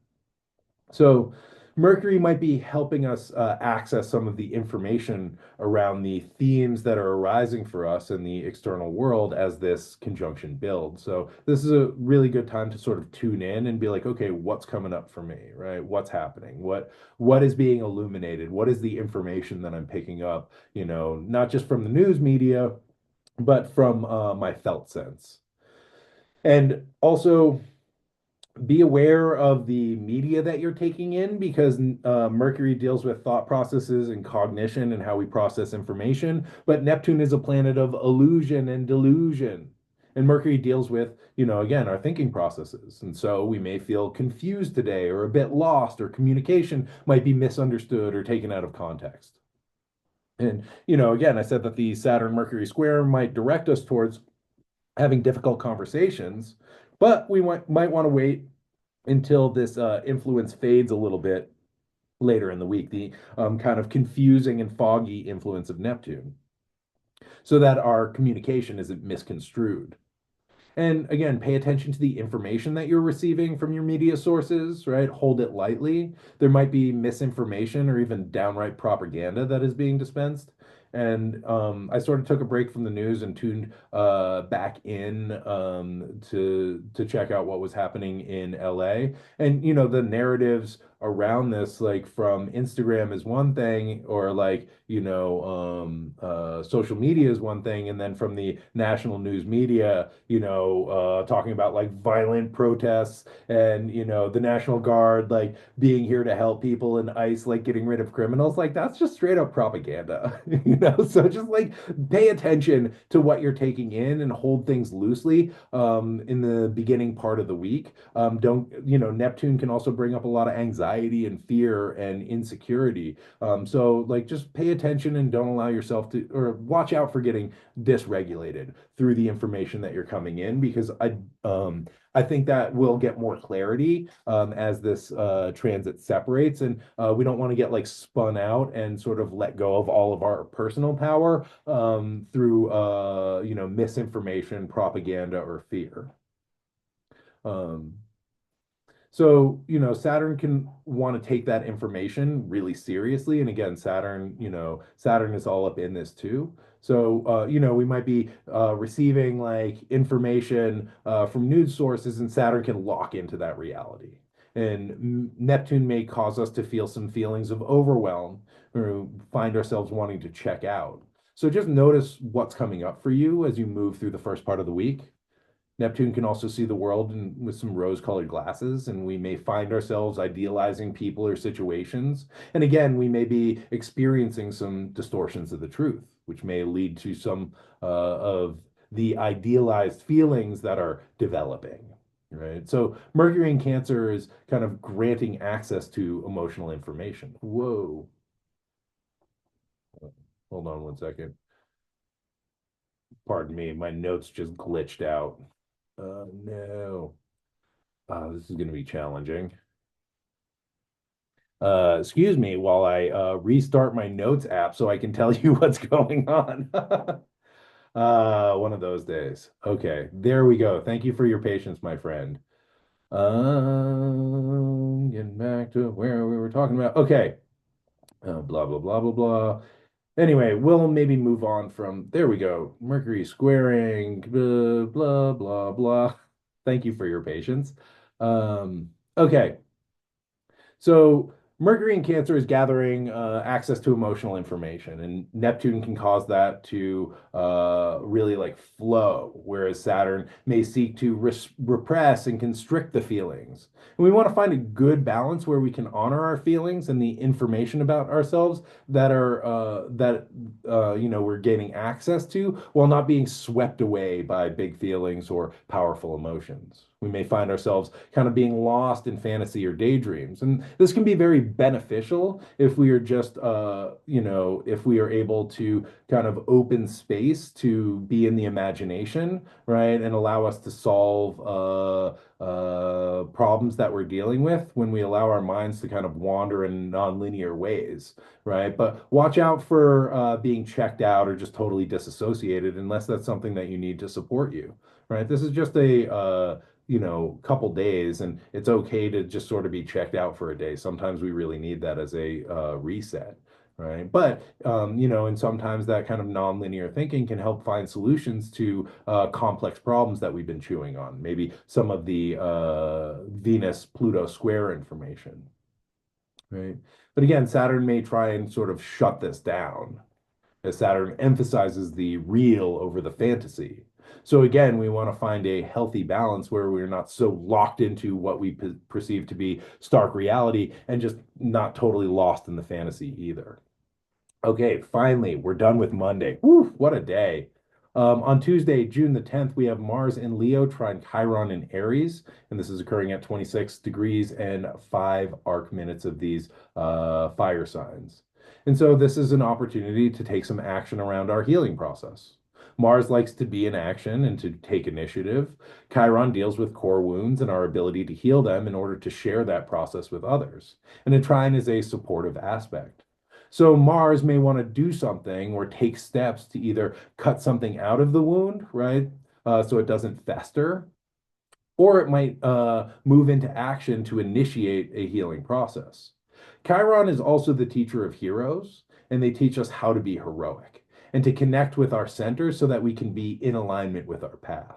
So Mercury might be helping us access some of the information around the themes that are arising for us in the external world as this conjunction builds. So this is a really good time to sort of tune in and be like, okay, what's coming up for me, right? What's happening? What is being illuminated? What is the information that I'm picking up, not just from the news media, but from my felt sense. And also be aware of the media that you're taking in because Mercury deals with thought processes and cognition and how we process information, but Neptune is a planet of illusion and delusion. And Mercury deals with, again, our thinking processes. And so we may feel confused today or a bit lost, or communication might be misunderstood or taken out of context. And, again, I said that the Saturn Mercury square might direct us towards having difficult conversations, but we might want to wait until this influence fades a little bit later in the week, the kind of confusing and foggy influence of Neptune, so that our communication isn't misconstrued. And again, pay attention to the information that you're receiving from your media sources, right? Hold it lightly. There might be misinformation or even downright propaganda that is being dispensed. And I sort of took a break from the news and tuned back in to check out what was happening in LA. And the narratives around this, like from Instagram is one thing, or like social media is one thing, and then from the national news media, talking about like violent protests and the National Guard like being here to help people and ICE like getting rid of criminals, like that's just straight up propaganda. So just like pay attention to what you're taking in and hold things loosely in the beginning part of the week. Don't, Neptune can also bring up a lot of anxiety and fear and insecurity. So like just pay attention and don't allow yourself to, or watch out for getting dysregulated through the information that you're coming in, because I think that we'll get more clarity as this transit separates, and we don't want to get like spun out and sort of let go of all of our personal power through misinformation, propaganda, or fear. Um, so, Saturn can want to take that information really seriously. And again, Saturn is all up in this too. So, we might be receiving like information from news sources, and Saturn can lock into that reality. And Neptune may cause us to feel some feelings of overwhelm or find ourselves wanting to check out. So just notice what's coming up for you as you move through the first part of the week. Neptune can also see the world with some rose-colored glasses, and we may find ourselves idealizing people or situations. And again, we may be experiencing some distortions of the truth, which may lead to some of the idealized feelings that are developing, right? So Mercury in Cancer is kind of granting access to emotional information. Whoa. Hold on one second. Pardon me, my notes just glitched out. No. This is going to be challenging. Excuse me while I restart my notes app so I can tell you what's going on. One of those days. Okay, there we go. Thank you for your patience, my friend. Getting back to where we were talking about. Okay. Blah, blah, blah, blah, blah. Anyway, we'll maybe move on from there we go. Mercury squaring, blah, blah, blah, blah. Thank you for your patience. Okay. So Mercury in Cancer is gathering access to emotional information, and Neptune can cause that to really like flow, whereas Saturn may seek to repress and constrict the feelings. And we want to find a good balance where we can honor our feelings and the information about ourselves that we're gaining access to, while not being swept away by big feelings or powerful emotions. We may find ourselves kind of being lost in fantasy or daydreams. And this can be very beneficial if we are just, if we are able to kind of open space to be in the imagination, right? And allow us to solve problems that we're dealing with when we allow our minds to kind of wander in nonlinear ways, right? But watch out for being checked out or just totally disassociated unless that's something that you need to support you, right? This is just a, couple days, and it's okay to just sort of be checked out for a day. Sometimes we really need that as a reset, right? But and sometimes that kind of nonlinear thinking can help find solutions to complex problems that we've been chewing on. Maybe some of the Venus-Pluto square information, right? But again, Saturn may try and sort of shut this down, as Saturn emphasizes the real over the fantasy. So again, we want to find a healthy balance where we're not so locked into what we perceive to be stark reality and just not totally lost in the fantasy either. Okay, finally, we're done with Monday. Woo, what a day. On Tuesday, June the 10th, we have Mars in Leo trine Chiron in Aries, and this is occurring at 26 degrees and 5 arc minutes of these fire signs. And so this is an opportunity to take some action around our healing process. Mars likes to be in action and to take initiative. Chiron deals with core wounds and our ability to heal them in order to share that process with others. And a trine is a supportive aspect. So Mars may want to do something or take steps to either cut something out of the wound, right? So it doesn't fester, or it might move into action to initiate a healing process. Chiron is also the teacher of heroes, and they teach us how to be heroic and to connect with our center so that we can be in alignment with our path.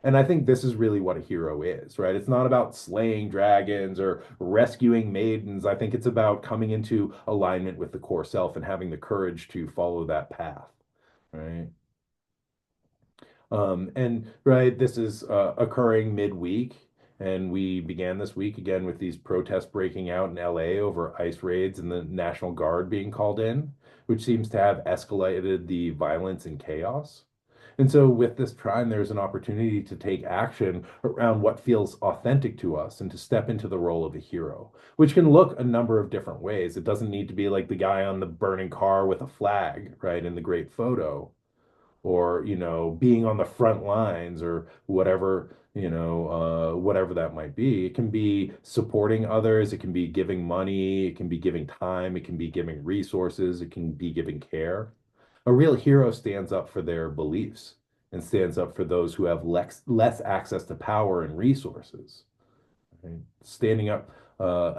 And I think this is really what a hero is, right? It's not about slaying dragons or rescuing maidens. I think it's about coming into alignment with the core self and having the courage to follow that path, right? And right, this is occurring midweek, and we began this week again with these protests breaking out in LA over ICE raids and the National Guard being called in, which seems to have escalated the violence and chaos. And so, with this trine, there's an opportunity to take action around what feels authentic to us and to step into the role of a hero, which can look a number of different ways. It doesn't need to be like the guy on the burning car with a flag, right, in the great photo, or, being on the front lines or whatever, whatever that might be. It can be supporting others, it can be giving money, it can be giving time, it can be giving resources, it can be giving care. A real hero stands up for their beliefs and stands up for those who have less access to power and resources, right? Standing up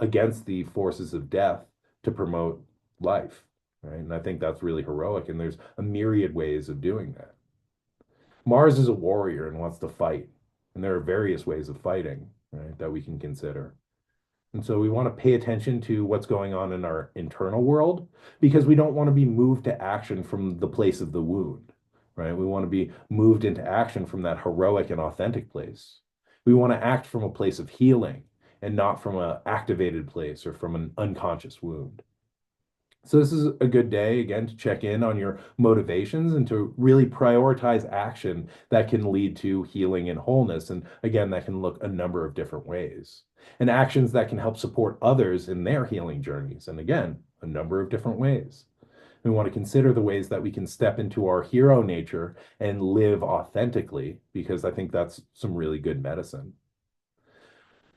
against the forces of death to promote life, right? And I think that's really heroic. And there's a myriad ways of doing that. Mars is a warrior and wants to fight. And there are various ways of fighting, right, that we can consider. And so we want to pay attention to what's going on in our internal world because we don't want to be moved to action from the place of the wound, right? We want to be moved into action from that heroic and authentic place. We want to act from a place of healing and not from an activated place or from an unconscious wound. So this is a good day, again, to check in on your motivations and to really prioritize action that can lead to healing and wholeness. And again, that can look a number of different ways. And actions that can help support others in their healing journeys. And again, a number of different ways. We want to consider the ways that we can step into our hero nature and live authentically, because I think that's some really good medicine.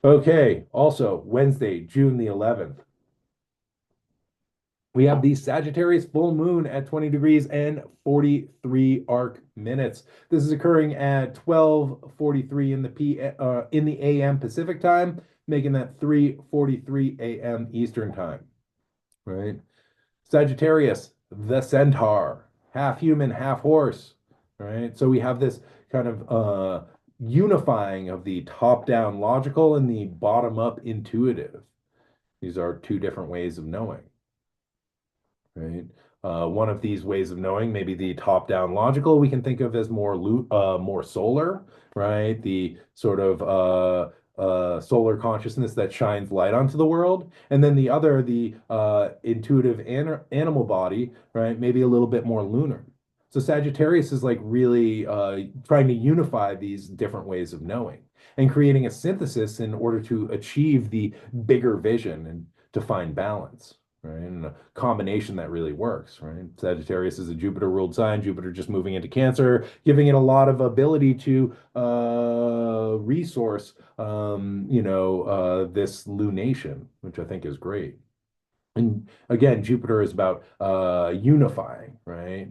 Okay, also Wednesday, June the 11th. We have the Sagittarius full moon at 20 degrees and 43 arc minutes. This is occurring at 12:43 in the AM Pacific time, making that 3:43 AM Eastern time, right? Sagittarius, the centaur, half human, half horse, right? So we have this kind of unifying of the top-down logical and the bottom-up intuitive. These are two different ways of knowing, right? One of these ways of knowing, maybe the top-down logical, we can think of as more solar, right? The sort of solar consciousness that shines light onto the world, and then the other, the intuitive animal body, right? Maybe a little bit more lunar. So Sagittarius is like really trying to unify these different ways of knowing and creating a synthesis in order to achieve the bigger vision and to find balance, right? And a combination that really works, right? Sagittarius is a Jupiter ruled sign, Jupiter just moving into Cancer, giving it a lot of ability to resource, this lunation, which I think is great. And again, Jupiter is about unifying, right?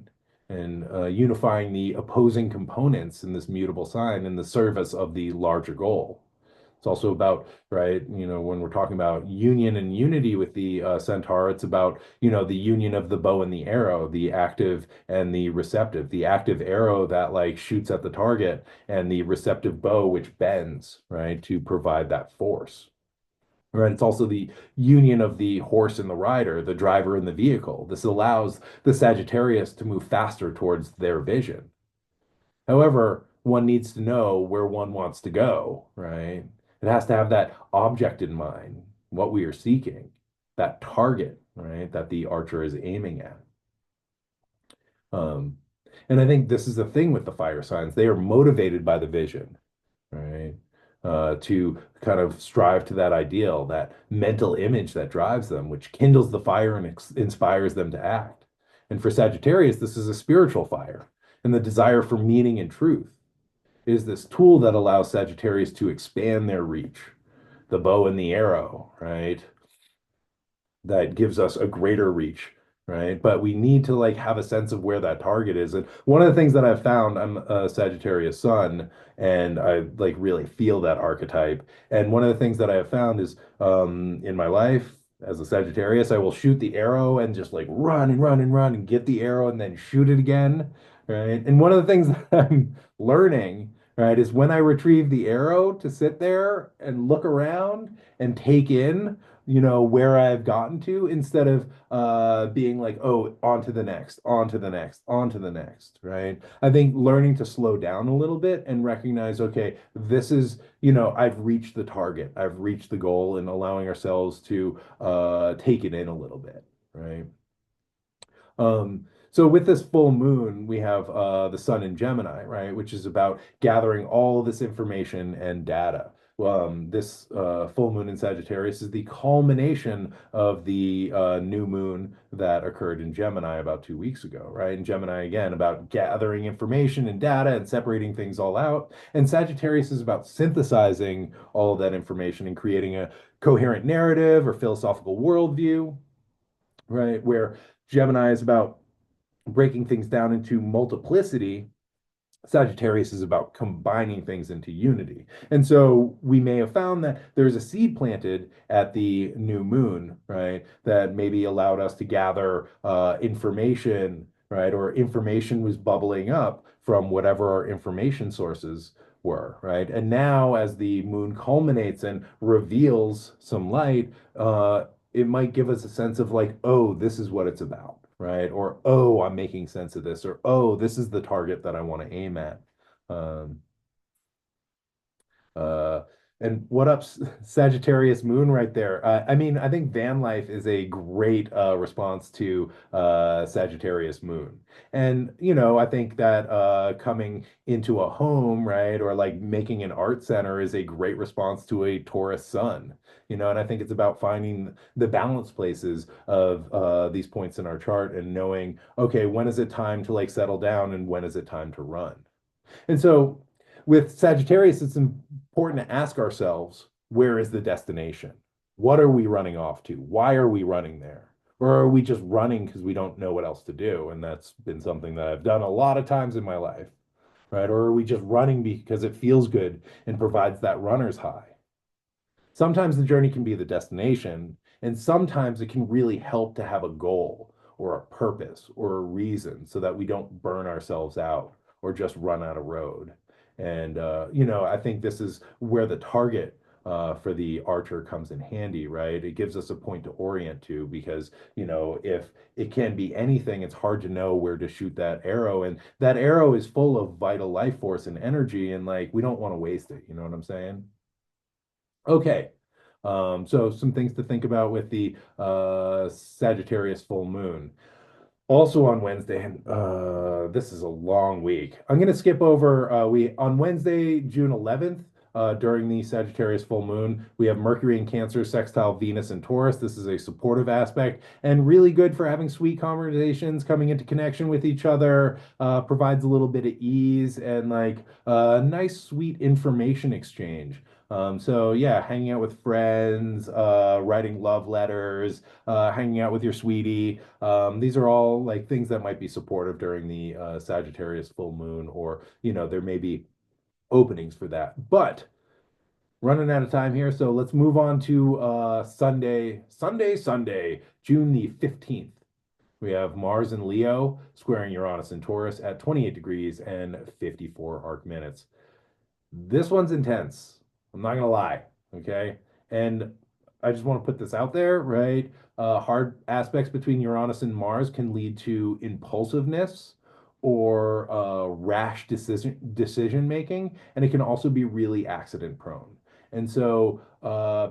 And unifying the opposing components in this mutable sign in the service of the larger goal. It's also about, right, when we're talking about union and unity with the centaur, it's about, the union of the bow and the arrow, the active and the receptive, the active arrow that like shoots at the target and the receptive bow, which bends, right, to provide that force. Right. It's also the union of the horse and the rider, the driver and the vehicle. This allows the Sagittarius to move faster towards their vision. However, one needs to know where one wants to go, right? It has to have that object in mind, what we are seeking, that target, right, that the archer is aiming at. Um, and I think this is the thing with the fire signs. They are motivated by the vision, right? To kind of strive to that ideal, that mental image that drives them, which kindles the fire and inspires them to act. And for Sagittarius, this is a spiritual fire and the desire for meaning and truth is this tool that allows Sagittarius to expand their reach, the bow and the arrow, right? That gives us a greater reach, right? But we need to like have a sense of where that target is. And one of the things that I've found, I'm a Sagittarius sun, and I like really feel that archetype. And one of the things that I have found is in my life as a Sagittarius, I will shoot the arrow and just like run and run and run and get the arrow and then shoot it again, right? And one of the things that I'm learning, right, is when I retrieve the arrow to sit there and look around and take in where I've gotten to instead of being like, oh, on to the next, on to the next, on to the next, right? I think learning to slow down a little bit and recognize, okay, this is, I've reached the target, I've reached the goal, and allowing ourselves to take it in a little bit, right? So with this full moon, we have the sun in Gemini, right, which is about gathering all this information and data. This full moon in Sagittarius is the culmination of the new moon that occurred in Gemini about 2 weeks ago, right? In Gemini, again, about gathering information and data and separating things all out. And Sagittarius is about synthesizing all of that information and creating a coherent narrative or philosophical worldview, right? Where Gemini is about breaking things down into multiplicity. Sagittarius is about combining things into unity. And so we may have found that there's a seed planted at the new moon, right, that maybe allowed us to gather information, right, or information was bubbling up from whatever our information sources were, right? And now, as the moon culminates and reveals some light, it might give us a sense of like, oh, this is what it's about, right? Or, oh, I'm making sense of this, or, oh, this is the target that I want to aim at. Um, uh, and what up, Sagittarius moon right there? I mean, I think van life is a great response to Sagittarius moon. And, I think that coming into a home, right, or like making an art center is a great response to a Taurus sun. And I think it's about finding the balance places of these points in our chart and knowing, okay, when is it time to like settle down and when is it time to run? And so with Sagittarius, it's important to ask ourselves, where is the destination? What are we running off to? Why are we running there? Or are we just running because we don't know what else to do? And that's been something that I've done a lot of times in my life, right? Or are we just running because it feels good and provides that runner's high? Sometimes the journey can be the destination, and sometimes it can really help to have a goal or a purpose or a reason so that we don't burn ourselves out or just run out of road. And, I think this is where the target for the archer comes in handy, right? It gives us a point to orient to because, if it can be anything, it's hard to know where to shoot that arrow. And that arrow is full of vital life force and energy, and like we don't want to waste it. You know what I'm saying? Okay. So some things to think about with the Sagittarius full moon. Also on Wednesday, and this is a long week. I'm going to skip over we on Wednesday, June 11th, during the Sagittarius full moon, we have Mercury in Cancer, sextile Venus and Taurus. This is a supportive aspect and really good for having sweet conversations, coming into connection with each other, provides a little bit of ease and like nice, sweet information exchange. So yeah, hanging out with friends, writing love letters, hanging out with your sweetie. These are all like things that might be supportive during the Sagittarius full moon, or there may be openings for that. But running out of time here, so let's move on to Sunday, June the 15th. We have Mars and Leo squaring Uranus and Taurus at 28 degrees and 54 arc minutes. This one's intense. I'm not gonna lie. Okay. And I just want to put this out there, right? Hard aspects between Uranus and Mars can lead to impulsiveness or rash decision making, and it can also be really accident prone. And so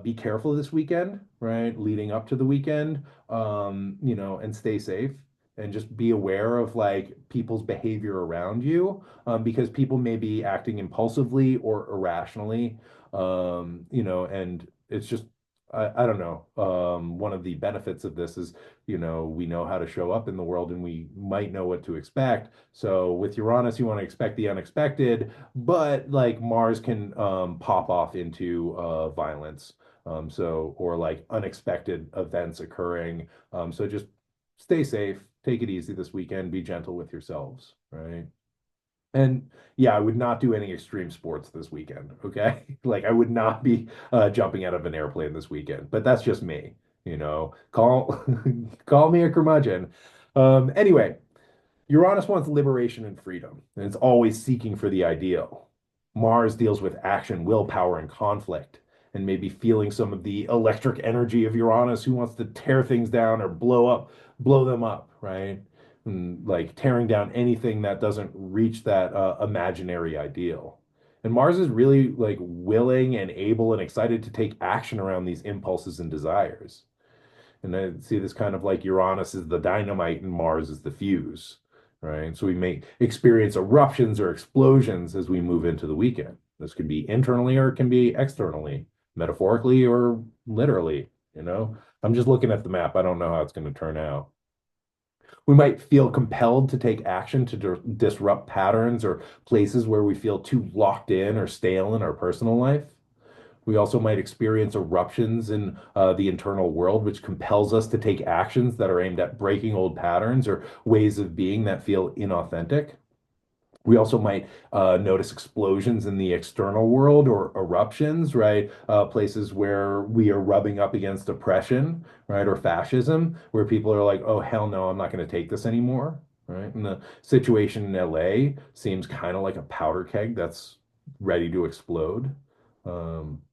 be careful this weekend, right? Leading up to the weekend, and stay safe and just be aware of like people's behavior around you, because people may be acting impulsively or irrationally, and it's just I don't know. One of the benefits of this is, we know how to show up in the world and we might know what to expect. So with Uranus, you want to expect the unexpected, but like Mars can pop off into violence. Or like unexpected events occurring. So just stay safe, take it easy this weekend, be gentle with yourselves, right? And yeah, I would not do any extreme sports this weekend, okay? Like I would not be jumping out of an airplane this weekend, but that's just me, Call call me a curmudgeon. Anyway, Uranus wants liberation and freedom, and it's always seeking for the ideal. Mars deals with action, willpower, and conflict, and maybe feeling some of the electric energy of Uranus, who wants to tear things down or blow them up, right? And like tearing down anything that doesn't reach that imaginary ideal. And Mars is really like willing and able and excited to take action around these impulses and desires. And I see this kind of like Uranus is the dynamite and Mars is the fuse, right? So we may experience eruptions or explosions as we move into the weekend. This can be internally or it can be externally, metaphorically or literally, you know? I'm just looking at the map. I don't know how it's going to turn out. We might feel compelled to take action to disrupt patterns or places where we feel too locked in or stale in our personal life. We also might experience eruptions in the internal world, which compels us to take actions that are aimed at breaking old patterns or ways of being that feel inauthentic. We also might notice explosions in the external world or eruptions, right? Places where we are rubbing up against oppression, right? Or fascism, where people are like, oh, hell no, I'm not going to take this anymore, right? And the situation in LA seems kind of like a powder keg that's ready to explode. Um,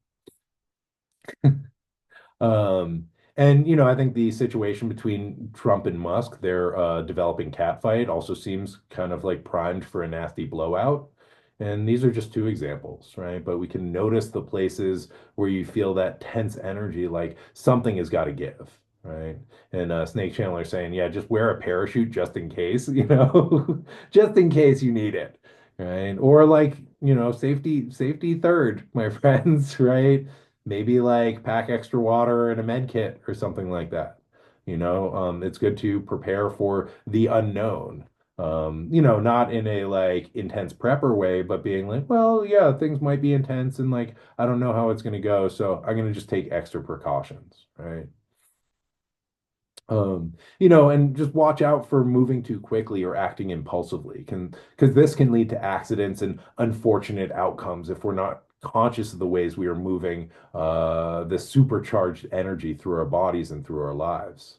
Um, and I think the situation between Trump and Musk, their developing catfight, also seems kind of like primed for a nasty blowout. And these are just two examples, right? But we can notice the places where you feel that tense energy, like something has got to give, right? And Snake Chandler saying, yeah, just wear a parachute just in case, just in case you need it, right? Or like, safety third, my friends, right? Maybe like pack extra water and a med kit or something like that. It's good to prepare for the unknown. Not in a like intense prepper way, but being like, well, yeah, things might be intense and like I don't know how it's going to go, so I'm going to just take extra precautions, right? And just watch out for moving too quickly or acting impulsively, because this can lead to accidents and unfortunate outcomes if we're not conscious of the ways we are moving this supercharged energy through our bodies and through our lives.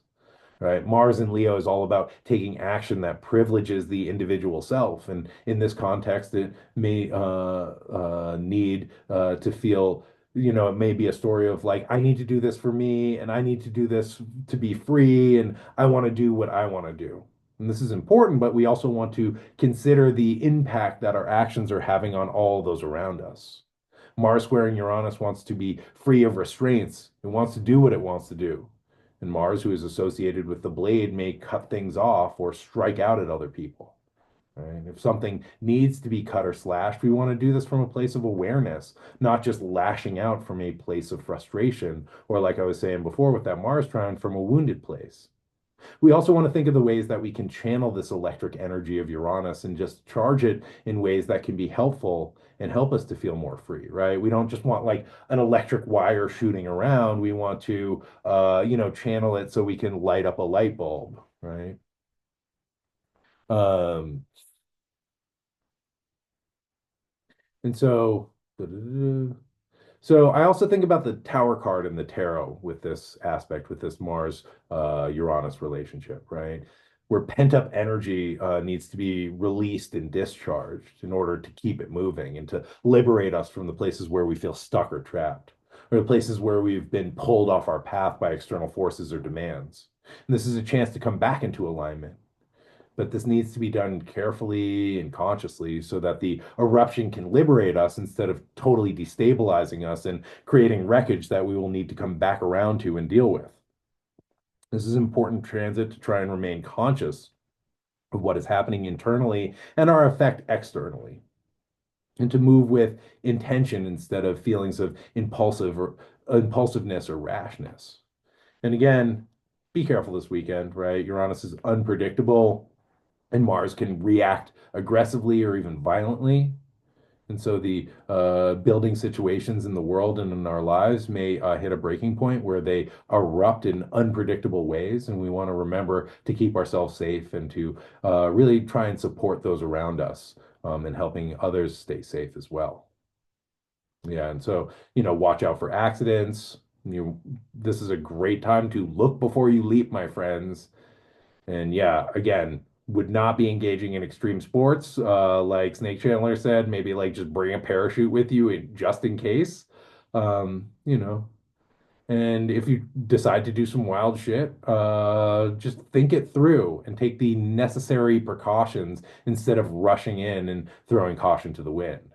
Right? Mars in Leo is all about taking action that privileges the individual self. And in this context, it may need to feel, it may be a story of like, I need to do this for me, and I need to do this to be free, and I want to do what I want to do. And this is important, but we also want to consider the impact that our actions are having on all those around us. Mars squaring Uranus wants to be free of restraints. It wants to do what it wants to do. And Mars, who is associated with the blade, may cut things off or strike out at other people. Right? If something needs to be cut or slashed, we want to do this from a place of awareness, not just lashing out from a place of frustration, or like I was saying before with that Mars trine, from a wounded place. We also want to think of the ways that we can channel this electric energy of Uranus and just charge it in ways that can be helpful and help us to feel more free, right? We don't just want like an electric wire shooting around. We want to, channel it so we can light up a light bulb, right? Um, and so, so I also think about the Tower card in the tarot with this aspect, with this Mars Uranus relationship, right? Where pent-up energy needs to be released and discharged in order to keep it moving and to liberate us from the places where we feel stuck or trapped, or the places where we've been pulled off our path by external forces or demands. And this is a chance to come back into alignment, but this needs to be done carefully and consciously so that the eruption can liberate us instead of totally destabilizing us and creating wreckage that we will need to come back around to and deal with. This is important transit to try and remain conscious of what is happening internally and our effect externally, and to move with intention instead of feelings of impulsiveness or rashness. And again, be careful this weekend, right? Uranus is unpredictable and Mars can react aggressively or even violently. And so the building situations in the world and in our lives may hit a breaking point where they erupt in unpredictable ways. And we want to remember to keep ourselves safe and to really try and support those around us and helping others stay safe as well. Yeah. And so, watch out for accidents. This is a great time to look before you leap, my friends. And yeah, again, would not be engaging in extreme sports. Like Snake Chandler said, maybe like just bring a parachute with you just in case. Um, you know, and if you decide to do some wild shit, just think it through and take the necessary precautions instead of rushing in and throwing caution to the wind.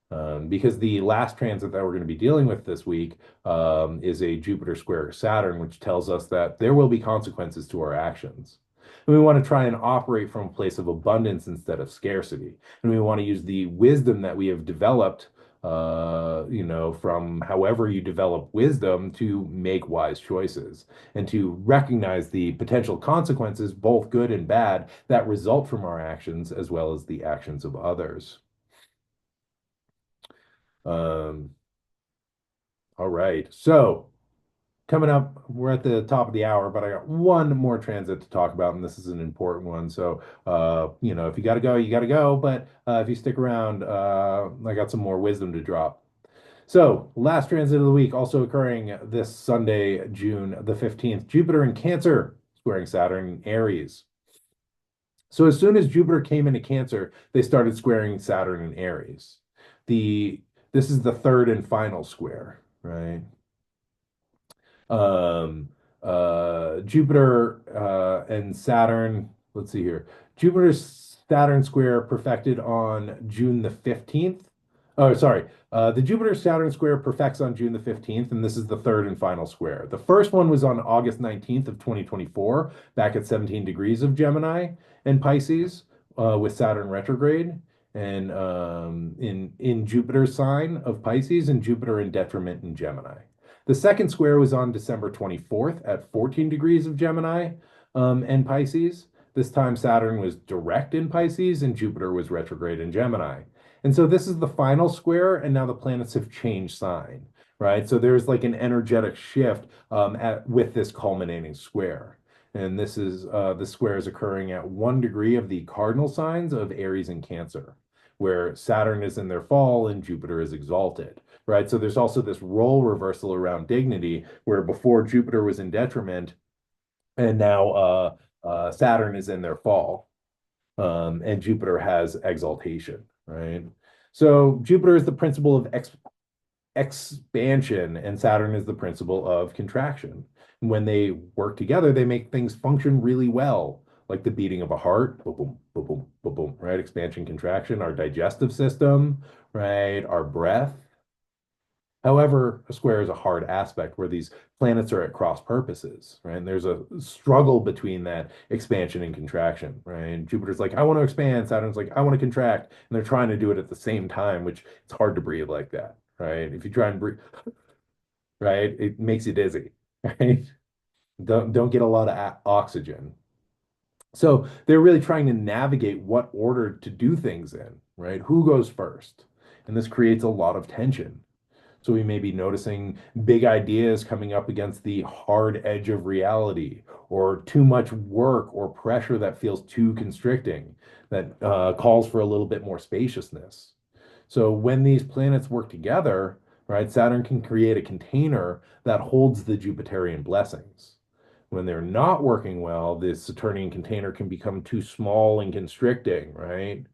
Because the last transit that we're going to be dealing with this week is a Jupiter square Saturn, which tells us that there will be consequences to our actions. And we want to try and operate from a place of abundance instead of scarcity. And we want to use the wisdom that we have developed, from however you develop wisdom to make wise choices and to recognize the potential consequences, both good and bad, that result from our actions as well as the actions of others. Um, all right. So coming up, we're at the top of the hour, but I got one more transit to talk about, and this is an important one. So, if you got to go, you got to go. But if you stick around, I got some more wisdom to drop. So, last transit of the week, also occurring this Sunday, June the 15th, Jupiter in Cancer, squaring Saturn in Aries. So, as soon as Jupiter came into Cancer, they started squaring Saturn in Aries. The This is the third and final square, right? Um, Jupiter and Saturn. Let's see here. Jupiter Saturn square perfected on June the 15th. Oh, sorry. The Jupiter Saturn square perfects on June the 15th, and this is the third and final square. The first one was on August 19th of 2024, back at 17 degrees of Gemini and Pisces, with Saturn retrograde, and in Jupiter's sign of Pisces, and Jupiter in detriment in Gemini. The second square was on December 24th at 14 degrees of Gemini and Pisces. This time Saturn was direct in Pisces and Jupiter was retrograde in Gemini. And so this is the final square, and now the planets have changed sign, right? So there's like an energetic shift with this culminating square. And this is the square is occurring at 1 degree of the cardinal signs of Aries and Cancer, where Saturn is in their fall and Jupiter is exalted, right? So there's also this role reversal around dignity, where before Jupiter was in detriment, and now Saturn is in their fall, and Jupiter has exaltation, right? So Jupiter is the principle of expansion, and Saturn is the principle of contraction. And when they work together, they make things function really well, like the beating of a heart, boom, boom, boom, boom, boom, boom, right? Expansion, contraction, our digestive system, right? Our breath. However, a square is a hard aspect where these planets are at cross purposes, right? And there's a struggle between that expansion and contraction, right? And Jupiter's like, I want to expand. Saturn's like, I want to contract. And they're trying to do it at the same time, which it's hard to breathe like that, right? If you try and breathe, right, it makes you dizzy, right? Don't get a lot of oxygen. So they're really trying to navigate what order to do things in, right? Who goes first? And this creates a lot of tension. So we may be noticing big ideas coming up against the hard edge of reality, or too much work or pressure that feels too constricting, that calls for a little bit more spaciousness. So when these planets work together, right, Saturn can create a container that holds the Jupiterian blessings. When they're not working well, the Saturnian container can become too small and constricting, right?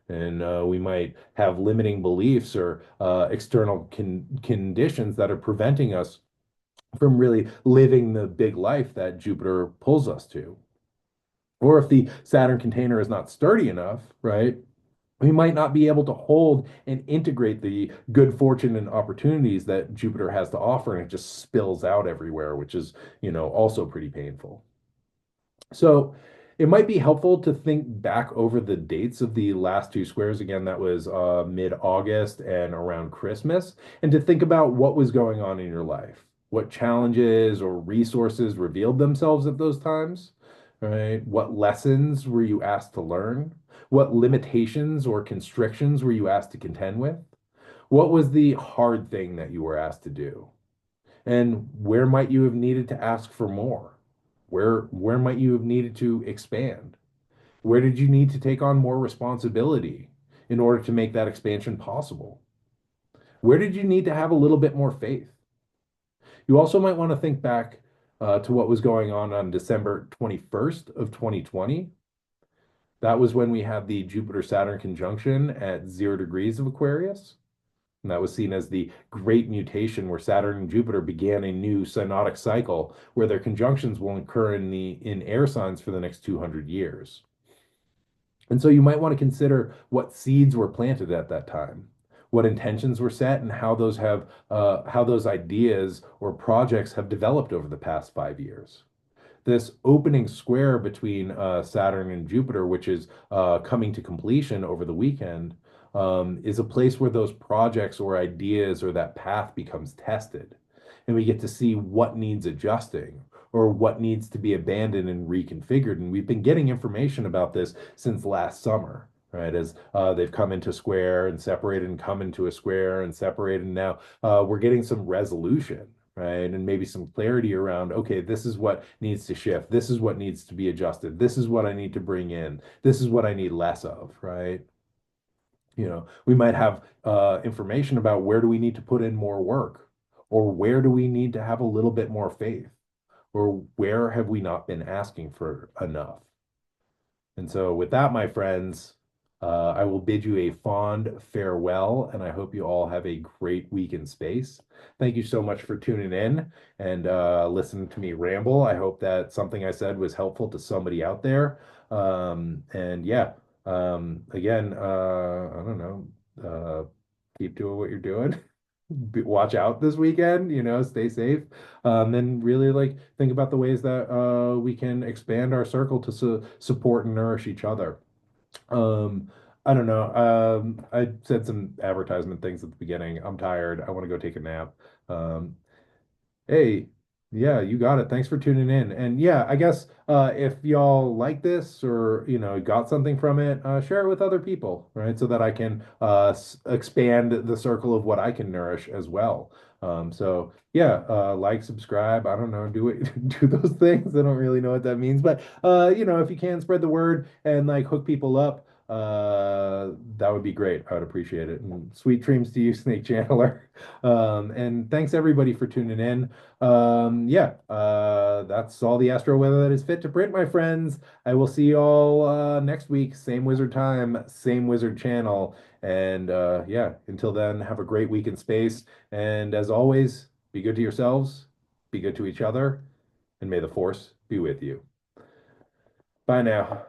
And we might have limiting beliefs or external conditions that are preventing us from really living the big life that Jupiter pulls us to. Or if the Saturn container is not sturdy enough, right, we might not be able to hold and integrate the good fortune and opportunities that Jupiter has to offer, and it just spills out everywhere, which is, also pretty painful. So it might be helpful to think back over the dates of the last two squares. Again, that was mid-August and around Christmas, and to think about what was going on in your life. What challenges or resources revealed themselves at those times, right? What lessons were you asked to learn? What limitations or constrictions were you asked to contend with? What was the hard thing that you were asked to do? And where might you have needed to ask for more? Where might you have needed to expand? Where did you need to take on more responsibility in order to make that expansion possible? Where did you need to have a little bit more faith? You also might want to think back to what was going on December 21st of 2020. That was when we had the Jupiter-Saturn conjunction at 0 degrees of Aquarius. And that was seen as the great mutation, where Saturn and Jupiter began a new synodic cycle where their conjunctions will occur in air signs for the next 200 years. And so you might want to consider what seeds were planted at that time. what intentions were set and how those ideas or projects have developed over the past 5 years. This opening square between Saturn and Jupiter, which is coming to completion over the weekend, is a place where those projects or ideas or that path becomes tested. And we get to see what needs adjusting or what needs to be abandoned and reconfigured. And we've been getting information about this since last summer. Right, as they've come into square and separated and come into a square and separated. And now we're getting some resolution, right? And maybe some clarity around, okay, this is what needs to shift. This is what needs to be adjusted. This is what I need to bring in. This is what I need less of, right? We might have information about where do we need to put in more work, or where do we need to have a little bit more faith, or where have we not been asking for enough? And so, with that, my friends, I will bid you a fond farewell, and I hope you all have a great week in space. Thank you so much for tuning in and listening to me ramble. I hope that something I said was helpful to somebody out there. And yeah, again, I don't know, keep doing what you're doing. Watch out this weekend, stay safe. And really like think about the ways that we can expand our circle to support and nourish each other. I don't know. I said some advertisement things at the beginning. I'm tired. I want to go take a nap. Um, Hey, yeah, you got it. Thanks for tuning in. And yeah, I guess if y'all like this or got something from it, share it with other people, right? So that I can expand the circle of what I can nourish as well. So yeah, like, subscribe. I don't know, do it, do those things. I don't really know what that means, but if you can spread the word and like hook people up, that would be great. I would appreciate it. And sweet dreams to you, Snake Channeler. And thanks everybody for tuning in. Yeah, that's all the astro weather that is fit to print, my friends. I will see you all next week. Same wizard time, same wizard channel. And yeah, until then, have a great week in space. And as always, be good to yourselves, be good to each other, and may the force be with you. Bye now.